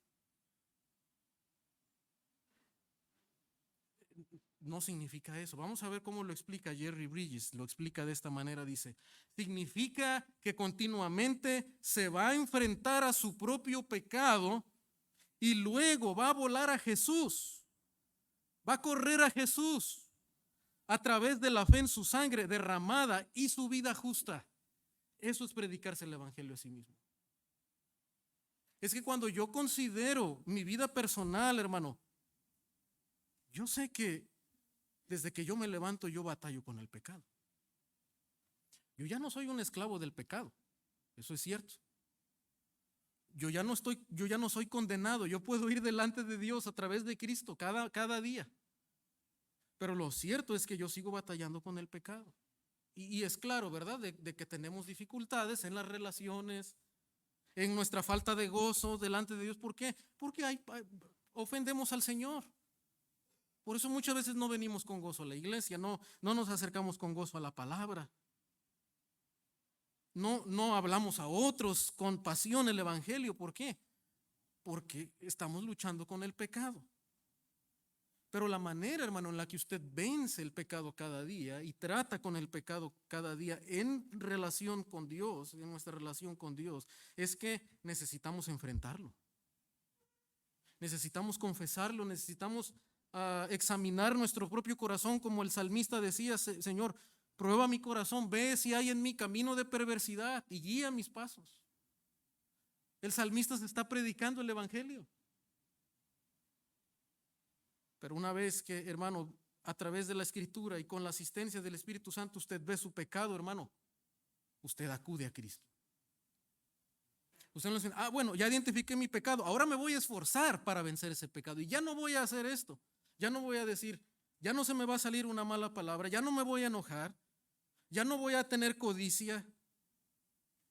No significa eso. Vamos a ver cómo lo explica Jerry Bridges. Lo explica de esta manera, dice, significa que continuamente se va a enfrentar a su propio pecado y luego va a volar a Jesús, va a correr a Jesús a través de la fe en su sangre derramada y su vida justa. Eso es predicarse el evangelio a sí mismo. Es que cuando yo considero mi vida personal, hermano, yo sé que desde que yo me levanto yo batallo con el pecado. Yo ya no soy un esclavo del pecado, eso es cierto. Yo ya no soy condenado, yo puedo ir delante de Dios a través de Cristo cada día. Pero lo cierto es que yo sigo batallando con el pecado. Y es claro, ¿verdad? De que tenemos dificultades en las relaciones, en nuestra falta de gozo delante de Dios. ¿Por qué? Porque ofendemos al Señor. Por eso muchas veces no venimos con gozo a la iglesia, no nos acercamos con gozo a la palabra. No hablamos a otros con pasión el evangelio. ¿Por qué? Porque estamos luchando con el pecado. Pero la manera, hermano, en la que usted vence el pecado cada día y trata con el pecado cada día en relación con Dios, en nuestra relación con Dios, es que necesitamos enfrentarlo. Necesitamos confesarlo, necesitamos examinar nuestro propio corazón, como el salmista decía, Señor, prueba mi corazón, ve si hay en mí camino de perversidad y guía mis pasos. El salmista se está predicando el evangelio. Pero una vez que, hermano, a través de la escritura y con la asistencia del Espíritu Santo usted ve su pecado, hermano, usted acude a Cristo. Usted no dice, bueno, ya identifiqué mi pecado, ahora me voy a esforzar para vencer ese pecado y ya no voy a hacer esto, ya no voy a decir, ya no se me va a salir una mala palabra, ya no me voy a enojar, ya no voy a tener codicia,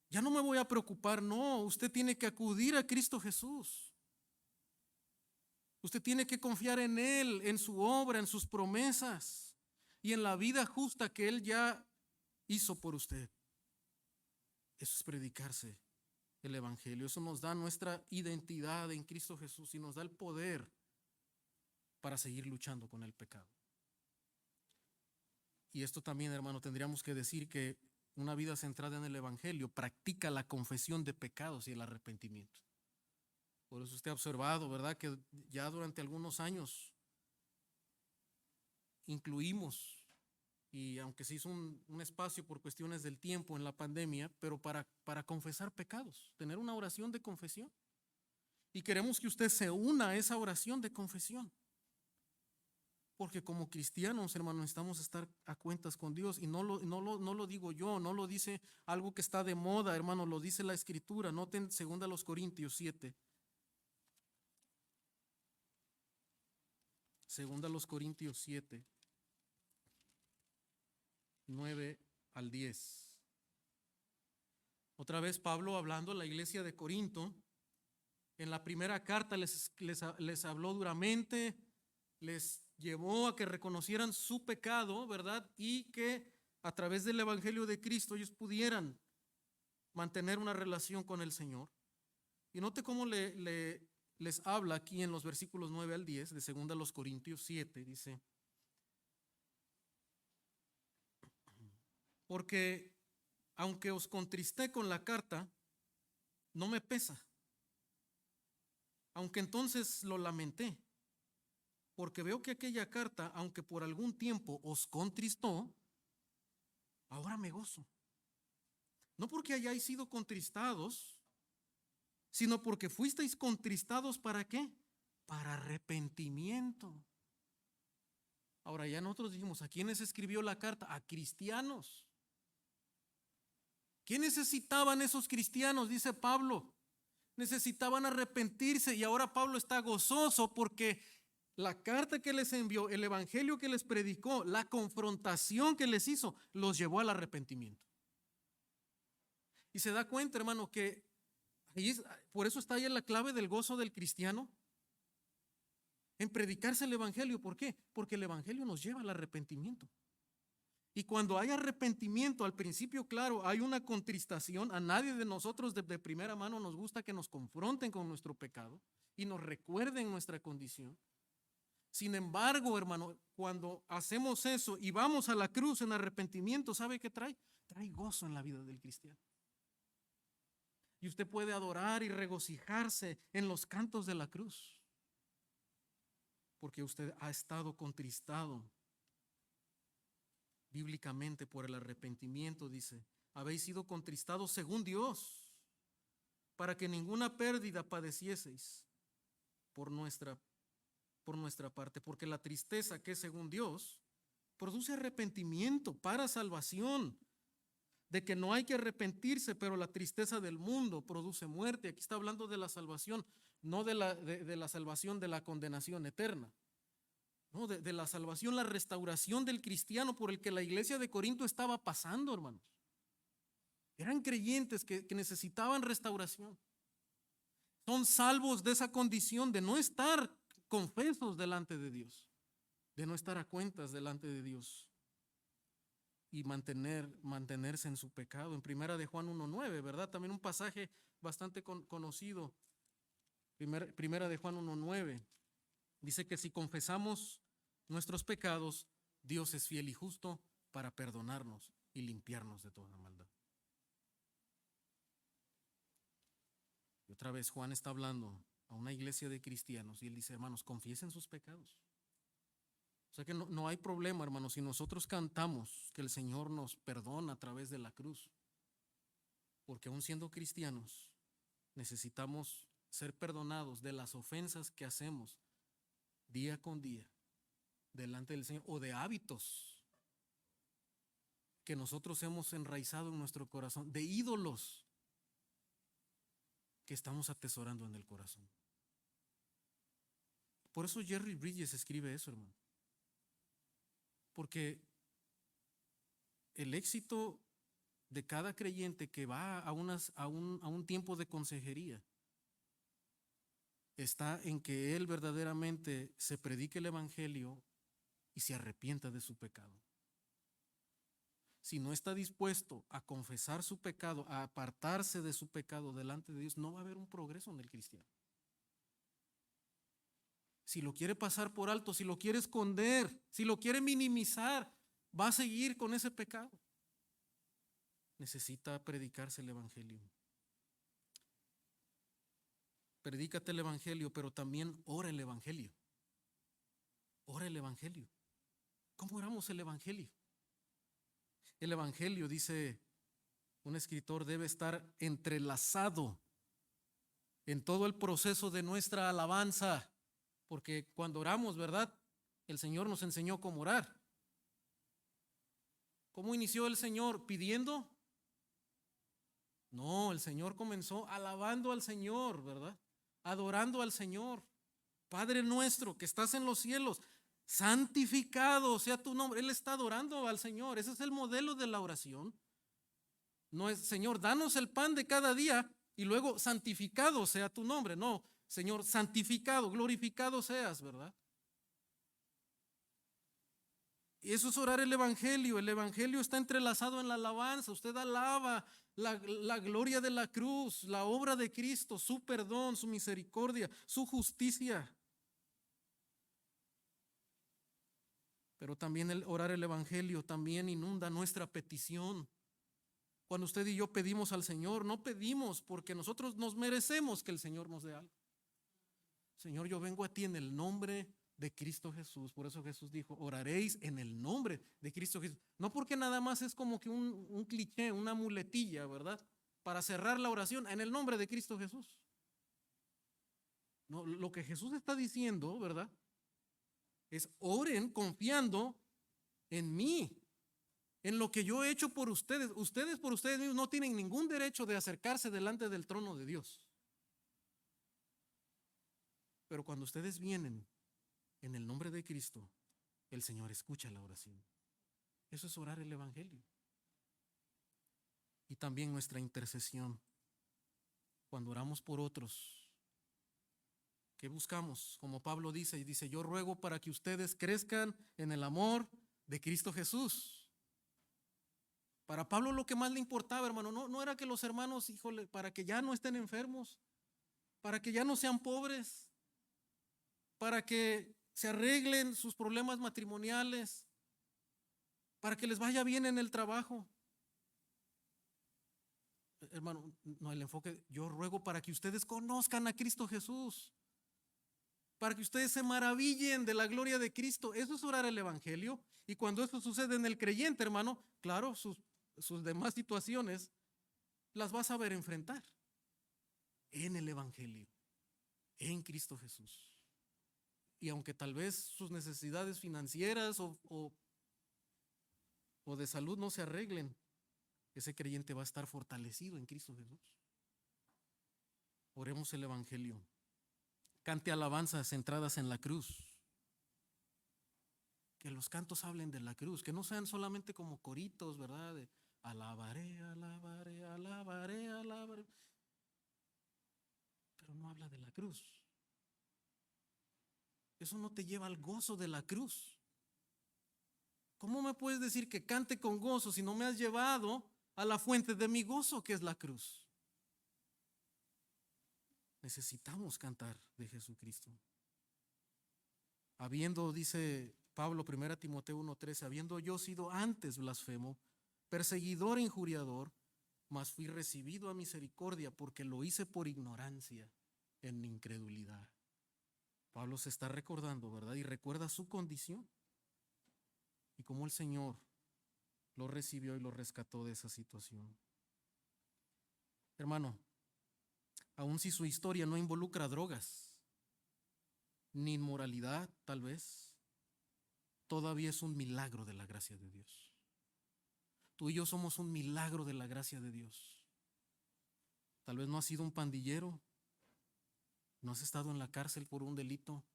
ya no me voy a preocupar. No, usted tiene que acudir a Cristo Jesús. Usted tiene que confiar en Él, en su obra, en sus promesas y en la vida justa que Él ya hizo por usted. Eso es predicarse el evangelio. Eso nos da nuestra identidad en Cristo Jesús y nos da el poder para seguir luchando con el pecado. Y esto también, hermano, tendríamos que decir que una vida centrada en el evangelio practica la confesión de pecados y el arrepentimiento. Por eso usted ha observado, ¿verdad?, que ya durante algunos años incluimos, y aunque se hizo un espacio por cuestiones del tiempo en la pandemia, pero para confesar pecados, tener una oración de confesión. Y queremos que usted se una a esa oración de confesión. Porque como cristianos, hermanos, necesitamos estar a cuentas con Dios. Y no lo digo yo, no lo dice algo que está de moda, hermano, lo dice la Escritura. Noten 2 Corintios 7. 2 Corintios 7. 9 al 10. Otra vez Pablo hablando a la iglesia de Corinto. En la primera carta les habló duramente, les llevó a que reconocieran su pecado, ¿verdad? Y que a través del evangelio de Cristo ellos pudieran mantener una relación con el Señor. Y note cómo les habla aquí en los versículos 9 al 10 de 2 Corintios 7, dice: porque aunque os contristé con la carta, no me pesa, aunque entonces lo lamenté, porque veo que aquella carta, aunque por algún tiempo os contristó, ahora me gozo. No porque hayáis sido contristados, sino porque fuisteis contristados, ¿para qué? Para arrepentimiento. Ahora ya nosotros dijimos, ¿a quiénes escribió la carta? A cristianos. ¿Qué necesitaban esos cristianos? Dice Pablo. Necesitaban arrepentirse, y ahora Pablo está gozoso porque la carta que les envió, el evangelio que les predicó, la confrontación que les hizo, los llevó al arrepentimiento. Y se da cuenta, hermano, que por eso está ahí la clave del gozo del cristiano, en predicarse el evangelio. ¿Por qué? Porque el evangelio nos lleva al arrepentimiento. Y cuando hay arrepentimiento, al principio, claro, hay una contristación. A nadie de nosotros de primera mano nos gusta que nos confronten con nuestro pecado y nos recuerden nuestra condición. Sin embargo, hermano, cuando hacemos eso y vamos a la cruz en arrepentimiento, ¿sabe qué trae? Trae gozo en la vida del cristiano. Y usted puede adorar y regocijarse en los cantos de la cruz, porque usted ha estado contristado bíblicamente por el arrepentimiento. Dice: habéis sido contristados según Dios, para que ninguna pérdida padecieseis por nuestra parte, porque la tristeza que es según Dios produce arrepentimiento para salvación, de que no hay que arrepentirse, pero la tristeza del mundo produce muerte. Aquí está hablando de la salvación, no de la salvación de la condenación eterna. No, de la salvación, la restauración del cristiano por el que la iglesia de Corinto estaba pasando, hermanos. Eran creyentes que necesitaban restauración. Son salvos de esa condición de no estar confesos delante de Dios, de no estar a cuentas delante de Dios y mantenerse en su pecado. En primera de Juan 1:9, ¿verdad? También un pasaje bastante conocido. Primera de Juan 1:9. Dice que si confesamos nuestros pecados, Dios es fiel y justo para perdonarnos y limpiarnos de toda maldad. Y otra vez Juan está hablando a una iglesia de cristianos y él dice: hermanos, confiesen sus pecados. O sea que no hay problema, hermanos, si nosotros cantamos que el Señor nos perdona a través de la cruz, porque aún siendo cristianos necesitamos ser perdonados de las ofensas que hacemos día con día delante del Señor, o de hábitos que nosotros hemos enraizado en nuestro corazón, de ídolos que estamos atesorando en el corazón. Por eso Jerry Bridges escribe eso, hermano, porque el éxito de cada creyente que va a un tiempo de consejería está en que él verdaderamente se predique el evangelio y se arrepienta de su pecado. Si no está dispuesto a confesar su pecado, a apartarse de su pecado delante de Dios, no va a haber un progreso en el cristiano. Si lo quiere pasar por alto, si lo quiere esconder, si lo quiere minimizar, va a seguir con ese pecado. Necesita predicarse el evangelio. Predícate el evangelio, pero también ora el evangelio. Ora el evangelio. ¿Cómo oramos el evangelio? El evangelio, dice un escritor, debe estar entrelazado en todo el proceso de nuestra alabanza, porque cuando oramos, ¿verdad? El Señor nos enseñó cómo orar. ¿Cómo inició el Señor? ¿Pidiendo? No, el Señor comenzó alabando al Señor, ¿verdad? Adorando al Señor. Padre nuestro que estás en los cielos. Santificado sea tu nombre. Él está adorando al Señor. Ese es el modelo de la oración. No es, Señor, danos el pan de cada día y luego santificado sea tu nombre. No, Señor, santificado, glorificado seas, ¿verdad? Y eso es orar el Evangelio. El Evangelio está entrelazado en la alabanza. Usted alaba la gloria de la cruz, la obra de Cristo, su perdón, su misericordia, su justicia. Pero también el orar el Evangelio también inunda nuestra petición. Cuando usted y yo pedimos al Señor, no pedimos porque nosotros nos merecemos que el Señor nos dé algo. Señor, yo vengo a ti en el nombre de Cristo Jesús. Por eso Jesús dijo, oraréis en el nombre de Cristo Jesús. No porque nada más es como que un cliché, una muletilla, ¿verdad? Para cerrar la oración, en el nombre de Cristo Jesús. No, lo que Jesús está diciendo, ¿verdad? Es oren confiando en mí, en lo que yo he hecho por ustedes. Ustedes por ustedes mismos no tienen ningún derecho de acercarse delante del trono de Dios. Pero cuando ustedes vienen en el nombre de Cristo, el Señor escucha la oración. Eso es orar el Evangelio. Y también nuestra intercesión. Cuando oramos por otros, ¿qué buscamos? Como Pablo dice, y dice, yo ruego para que ustedes crezcan en el amor de Cristo Jesús. Para Pablo lo que más le importaba, hermano, no era que los hermanos, híjole, para que ya no estén enfermos, para que ya no sean pobres, para que se arreglen sus problemas matrimoniales, para que les vaya bien en el trabajo. Hermano, no, el enfoque, yo ruego para que ustedes conozcan a Cristo Jesús, para que ustedes se maravillen de la gloria de Cristo. Eso es orar el Evangelio. Y cuando eso sucede en el creyente, hermano, claro, sus demás situaciones las vas a ver enfrentar en el Evangelio, en Cristo Jesús. Y aunque tal vez sus necesidades financieras o de salud no se arreglen, ese creyente va a estar fortalecido en Cristo Jesús. Oremos el Evangelio. Cante alabanzas centradas en la cruz. Que los cantos hablen de la cruz, que no sean solamente como coritos, ¿verdad? De alabaré, alabaré, alabaré, alabaré. Pero no habla de la cruz. Eso no te lleva al gozo de la cruz. ¿Cómo me puedes decir que cante con gozo si no me has llevado a la fuente de mi gozo, que es la cruz? Necesitamos cantar de Jesucristo. Habiendo, dice Pablo, 1 Timoteo 1:13, habiendo yo sido antes blasfemo, perseguidor e injuriador, mas fui recibido a misericordia porque lo hice por ignorancia, en mi incredulidad. Pablo se está recordando, ¿verdad? Y recuerda su condición y cómo el Señor lo recibió y lo rescató de esa situación. Hermano, aun si su historia no involucra drogas, ni inmoralidad, tal vez, todavía es un milagro de la gracia de Dios. Tú y yo somos un milagro de la gracia de Dios. Tal vez no has sido un pandillero, no has estado en la cárcel por un delito,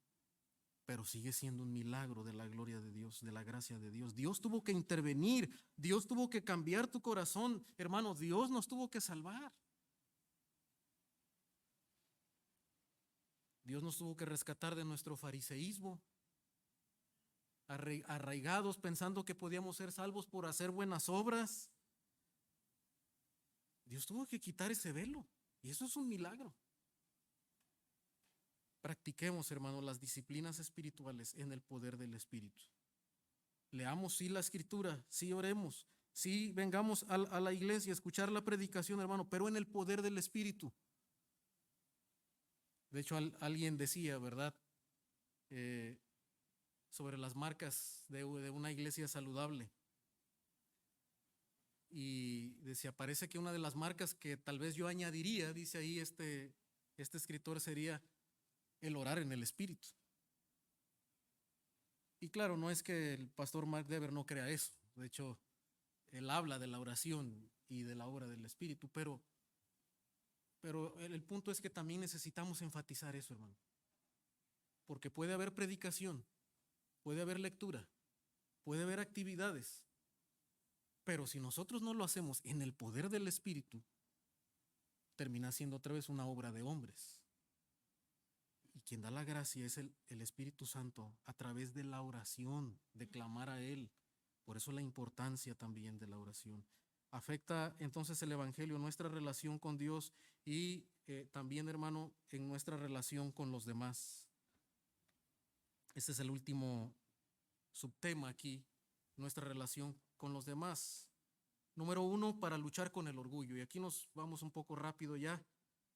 pero sigue siendo un milagro de la gloria de Dios, de la gracia de Dios. Dios tuvo que intervenir, Dios tuvo que cambiar tu corazón, hermano, Dios nos tuvo que salvar. Dios nos tuvo que rescatar de nuestro fariseísmo, arraigados pensando que podíamos ser salvos por hacer buenas obras. Dios tuvo que quitar ese velo y eso es un milagro. Practiquemos, hermano, las disciplinas espirituales en el poder del Espíritu. Leamos sí la Escritura, sí oremos, sí vengamos a la iglesia a escuchar la predicación, hermano, pero en el poder del Espíritu. De hecho, alguien decía, ¿verdad? Sobre las marcas de una iglesia saludable. Y decía, parece que una de las marcas que tal vez yo añadiría, dice ahí este escritor, sería el orar en el Espíritu. Y claro, no es que el pastor Mark Dever no crea eso. De hecho, él habla de la oración y de la obra del Espíritu, pero el punto es que también necesitamos enfatizar eso, hermano. Porque puede haber predicación, puede haber lectura, puede haber actividades, pero si nosotros no lo hacemos en el poder del Espíritu, termina siendo otra vez una obra de hombres. Y quien da la gracia es el Espíritu Santo a través de la oración, de clamar a Él. Por eso la importancia también de la oración. Afecta entonces el Evangelio nuestra relación con Dios y también, hermano, en nuestra relación con los demás. Este es el último subtema aquí, nuestra relación con los demás. Número 1, para luchar con el orgullo. Y aquí nos vamos un poco rápido ya.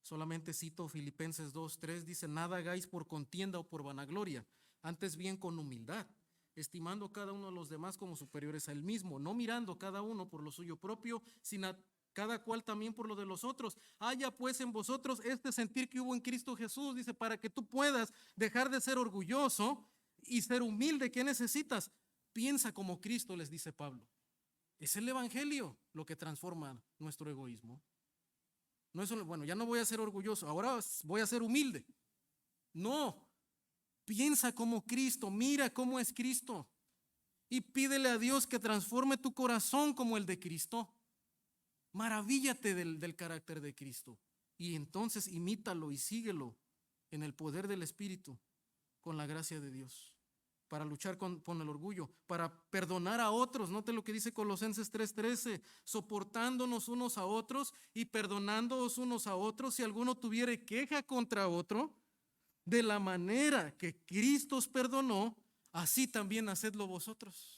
Solamente cito Filipenses 2:3, dice: nada hagáis por contienda o por vanagloria, antes bien con humildad, estimando cada uno a los demás como superiores a él mismo, no mirando cada uno por lo suyo propio, sino cada cual también por lo de los otros. Haya pues en vosotros este sentir que hubo en Cristo Jesús, dice, para que tú puedas dejar de ser orgulloso y ser humilde. ¿Qué necesitas? Piensa como Cristo, les dice Pablo. Es el Evangelio lo que transforma nuestro egoísmo. No es bueno, ya no voy a ser orgulloso, ahora voy a ser humilde. No, piensa como Cristo, mira cómo es Cristo y pídele a Dios que transforme tu corazón como el de Cristo. Maravíllate del carácter de Cristo y entonces imítalo y síguelo en el poder del Espíritu, con la gracia de Dios, para luchar con el orgullo, para perdonar a otros. Note lo que dice Colosenses 3:13, soportándonos unos a otros y perdonándoos unos a otros si alguno tuviere queja contra otro, de la manera que Cristo os perdonó, así también hacedlo vosotros.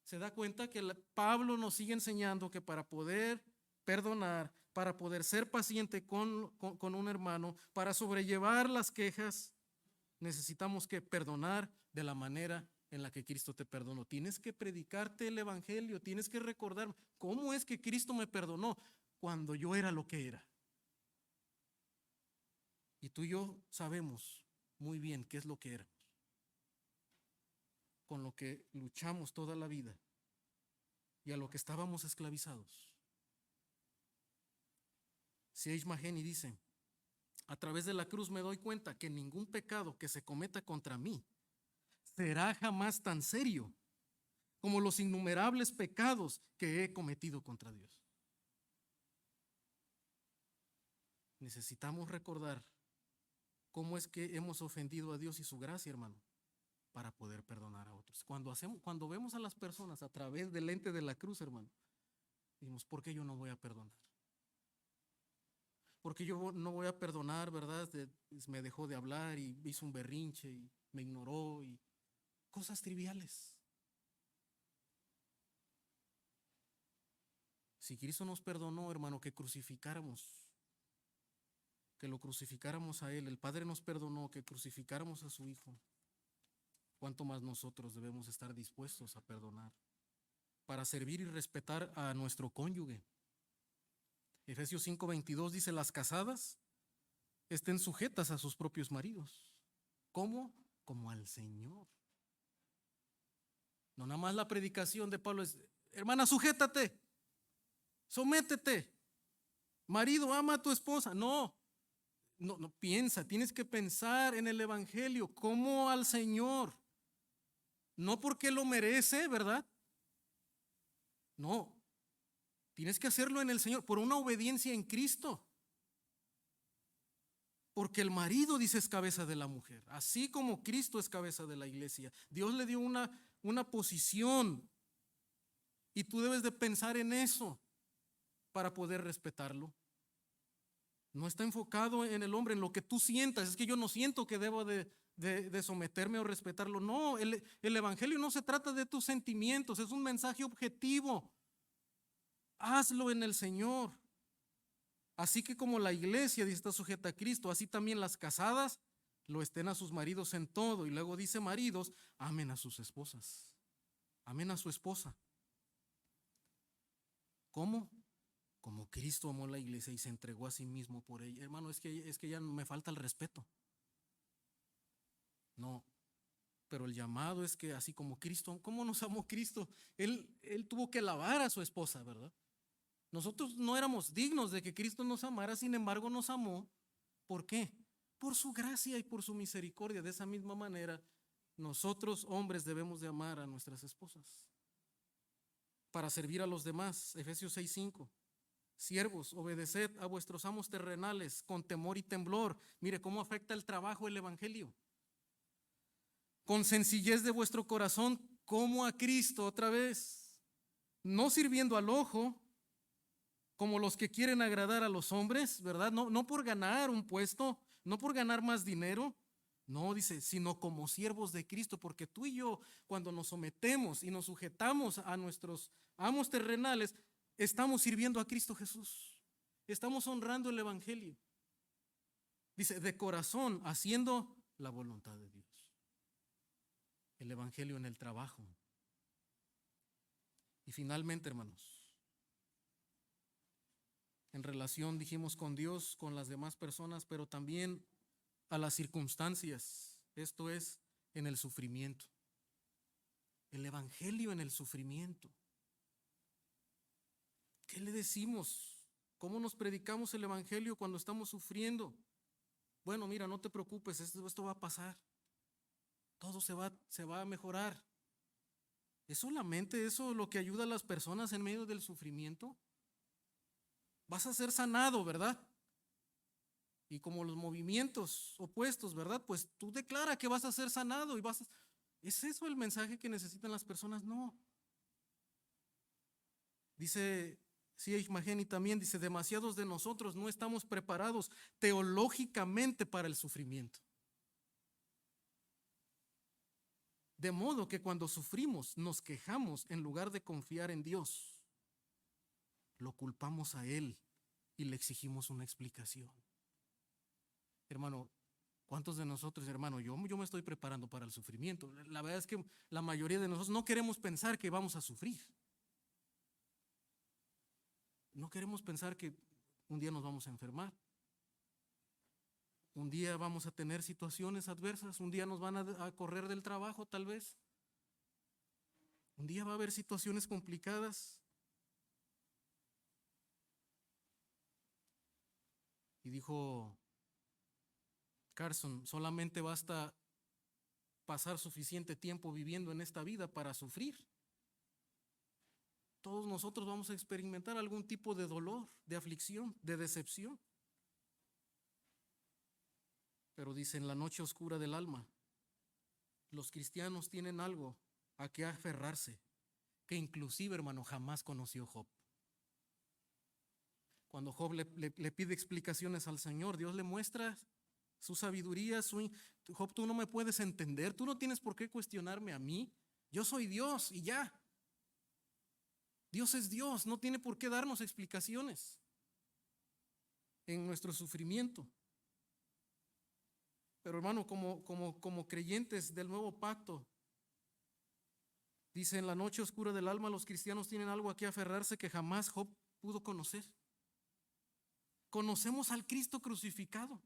Se da cuenta que Pablo nos sigue enseñando que para poder perdonar, para poder ser paciente con un hermano, para sobrellevar las quejas, necesitamos que perdonar de la manera en la que Cristo te perdonó. Tienes que predicarte el Evangelio, tienes que recordar cómo es que Cristo me perdonó cuando yo era lo que era. Y tú y yo sabemos muy bien qué es lo que éramos, con lo que luchamos toda la vida y a lo que estábamos esclavizados. C.H. Maheny dice: a través de la cruz me doy cuenta que ningún pecado que se cometa contra mí será jamás tan serio como los innumerables pecados que he cometido contra Dios. Necesitamos recordar cómo es que hemos ofendido a Dios y su gracia, hermano, para poder perdonar a otros. Cuando vemos a las personas a través del lente de la cruz, hermano, decimos: ¿por qué yo no voy a perdonar? Porque yo no voy a perdonar, ¿verdad? Me dejó de hablar y hizo un berrinche y me ignoró y cosas triviales. Si Cristo nos perdonó, hermano, que lo crucificáramos a Él, el Padre nos perdonó que crucificáramos a su Hijo, ¿cuánto más nosotros debemos estar dispuestos a perdonar para servir y respetar a nuestro cónyuge? Efesios 5:22 dice: las casadas estén sujetas a sus propios maridos. ¿Cómo? Como al Señor. No nada más la predicación de Pablo es: hermana, sujétate, sométete, marido, ama a tu esposa. No piensa, tienes que pensar en el Evangelio como al Señor, no porque lo merece, ¿verdad? No, tienes que hacerlo en el Señor, por una obediencia en Cristo. Porque el marido, dice, es cabeza de la mujer, así como Cristo es cabeza de la iglesia. Dios le dio una posición y tú debes de pensar en eso para poder respetarlo. No está enfocado en el hombre, en lo que tú sientas. Es que yo no siento que debo de someterme o respetarlo. No, el Evangelio no se trata de tus sentimientos, es un mensaje objetivo. Hazlo en el Señor. Así que como la iglesia está sujeta a Cristo, así también las casadas lo estén a sus maridos en todo. Y luego dice: maridos, amen a sus esposas, amen a su esposa. ¿Cómo? Como Cristo amó la iglesia y se entregó a sí mismo por ella. Hermano, es que ya me falta el respeto. No, pero el llamado es que así como Cristo, ¿cómo nos amó Cristo? Él tuvo que lavar a su esposa, ¿verdad? Nosotros no éramos dignos de que Cristo nos amara, sin embargo nos amó. ¿Por qué? Por su gracia y por su misericordia. De esa misma manera, nosotros hombres debemos de amar a nuestras esposas para servir a los demás. Efesios 6:5. Siervos, obedeced a vuestros amos terrenales con temor y temblor. Mire cómo afecta el trabajo el evangelio. Con sencillez de vuestro corazón, como a Cristo, otra vez, no sirviendo al ojo, como los que quieren agradar a los hombres, ¿verdad? No por ganar un puesto, no por ganar más dinero, no, dice, sino como siervos de Cristo, porque tú y yo, cuando nos sometemos y nos sujetamos a nuestros amos terrenales, estamos sirviendo a Cristo Jesús, estamos honrando el evangelio. Dice, de corazón, haciendo la voluntad de Dios. El evangelio en el trabajo. Y finalmente, hermanos, en relación, dijimos, con Dios, con las demás personas, pero también a las circunstancias, esto es, en el sufrimiento. El evangelio en el sufrimiento. ¿Qué le decimos? ¿Cómo nos predicamos el evangelio cuando estamos sufriendo? Bueno, mira, no te preocupes, esto va a pasar. Todo se va a mejorar. ¿Es solamente eso lo que ayuda a las personas en medio del sufrimiento? Vas a ser sanado, ¿verdad? Y como los movimientos opuestos, ¿verdad? Pues tú declara que vas a ser sanado y ¿Es eso el mensaje que necesitan las personas? No. Dice C.H. Maheny también, dice, demasiados de nosotros no estamos preparados teológicamente para el sufrimiento. De modo que cuando sufrimos, nos quejamos en lugar de confiar en Dios. Lo culpamos a Él y le exigimos una explicación. Hermano, ¿cuántos de nosotros, hermano? Yo me estoy preparando para el sufrimiento. La verdad es que la mayoría de nosotros no queremos pensar que vamos a sufrir. No queremos pensar que un día nos vamos a enfermar. Un día vamos a tener situaciones adversas. Un día nos van a correr del trabajo, tal vez. Un día va a haber situaciones complicadas. Y dijo Carson, solamente basta pasar suficiente tiempo viviendo en esta vida para sufrir. Todos nosotros vamos a experimentar algún tipo de dolor, de aflicción, de decepción. Pero dice, en la noche oscura del alma, los cristianos tienen algo a que aferrarse, que inclusive, hermano, jamás conoció Job. Cuando Job le pide explicaciones al Señor, Dios le muestra su sabiduría, Job, tú no me puedes entender, tú no tienes por qué cuestionarme a mí, yo soy Dios y ya. Dios es Dios, no tiene por qué darnos explicaciones en nuestro sufrimiento. Pero hermano, como creyentes del nuevo pacto, dice, en la noche oscura del alma los cristianos tienen algo a que aferrarse que jamás Job pudo conocer. Conocemos al Cristo crucificado.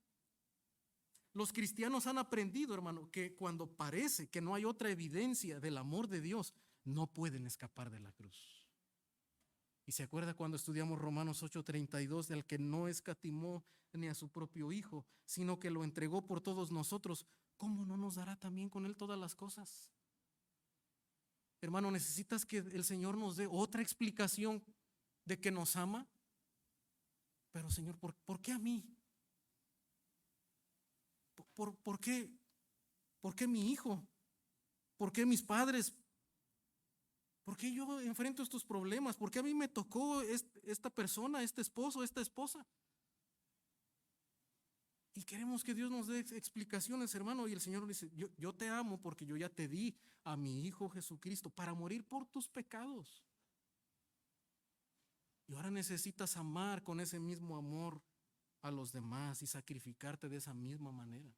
Los cristianos han aprendido, hermano, que cuando parece que no hay otra evidencia del amor de Dios, no pueden escapar de la cruz. Y se acuerda cuando estudiamos Romanos 8:32, del que no escatimó ni a su propio Hijo, sino que lo entregó por todos nosotros, ¿cómo no nos dará también con Él todas las cosas? Hermano, ¿necesitas que el Señor nos dé otra explicación de que nos ama? Pero Señor, ¿por qué a mí? ¿Por qué? ¿Por qué mi hijo? ¿Por qué mis padres? ¿Por qué yo enfrento estos problemas? ¿Por qué a mí me tocó esta persona, este esposo, esta esposa? Y queremos que Dios nos dé explicaciones, hermano. Y el Señor dice, yo te amo porque yo ya te di a mi Hijo Jesucristo para morir por tus pecados. Y ahora necesitas amar con ese mismo amor a los demás y sacrificarte de esa misma manera.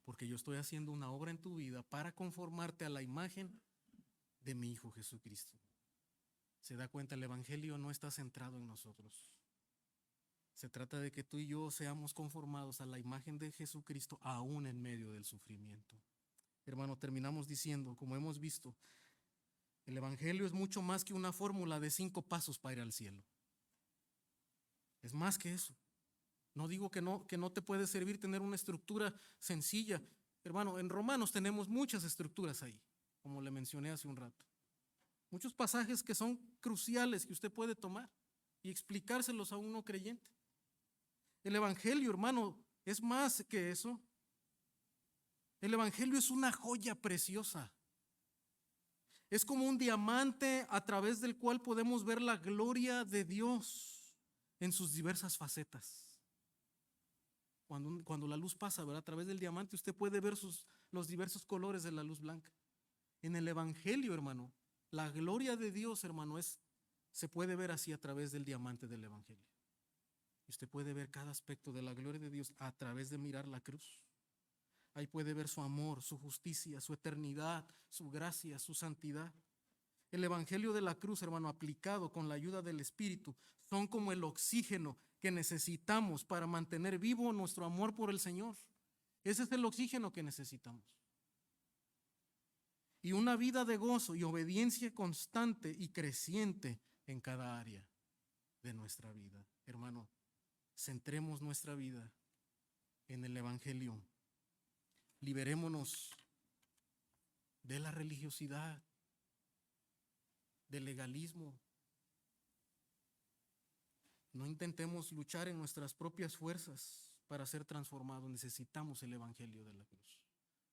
Porque yo estoy haciendo una obra en tu vida para conformarte a la imagen de mi Hijo Jesucristo. Se da cuenta, el evangelio no está centrado en nosotros. Se trata de que tú y yo seamos conformados a la imagen de Jesucristo aún en medio del sufrimiento. Hermano, terminamos diciendo, como hemos visto, el evangelio es mucho más que una fórmula de 5 pasos para ir al cielo. Es más que eso. No digo que no te puede servir tener una estructura sencilla, Hermano, en Romanos tenemos muchas estructuras ahí, como le mencioné hace un rato. Muchos pasajes que son cruciales que usted puede tomar y explicárselos a un no creyente. El Evangelio, hermano, es más que eso. El Evangelio es una joya preciosa. Es como un diamante a través del cual podemos ver la gloria de Dios en sus diversas facetas. Cuando la luz pasa, ¿verdad? A través del diamante usted puede ver los diversos colores de la luz blanca. En el Evangelio, hermano, la gloria de Dios, hermano, se puede ver así a través del diamante del Evangelio. Usted puede ver cada aspecto de la gloria de Dios a través de mirar la cruz. Ahí puede ver su amor, su justicia, su eternidad, su gracia, su santidad. El Evangelio de la cruz, hermano, aplicado con la ayuda del Espíritu, son como el oxígeno que necesitamos para mantener vivo nuestro amor por el Señor. Ese es el oxígeno que necesitamos. Y una vida de gozo y obediencia constante y creciente en cada área de nuestra vida. Hermano, centremos nuestra vida en el Evangelio. Liberémonos de la religiosidad, del legalismo. No intentemos luchar en nuestras propias fuerzas para ser transformados. Necesitamos el Evangelio de la cruz.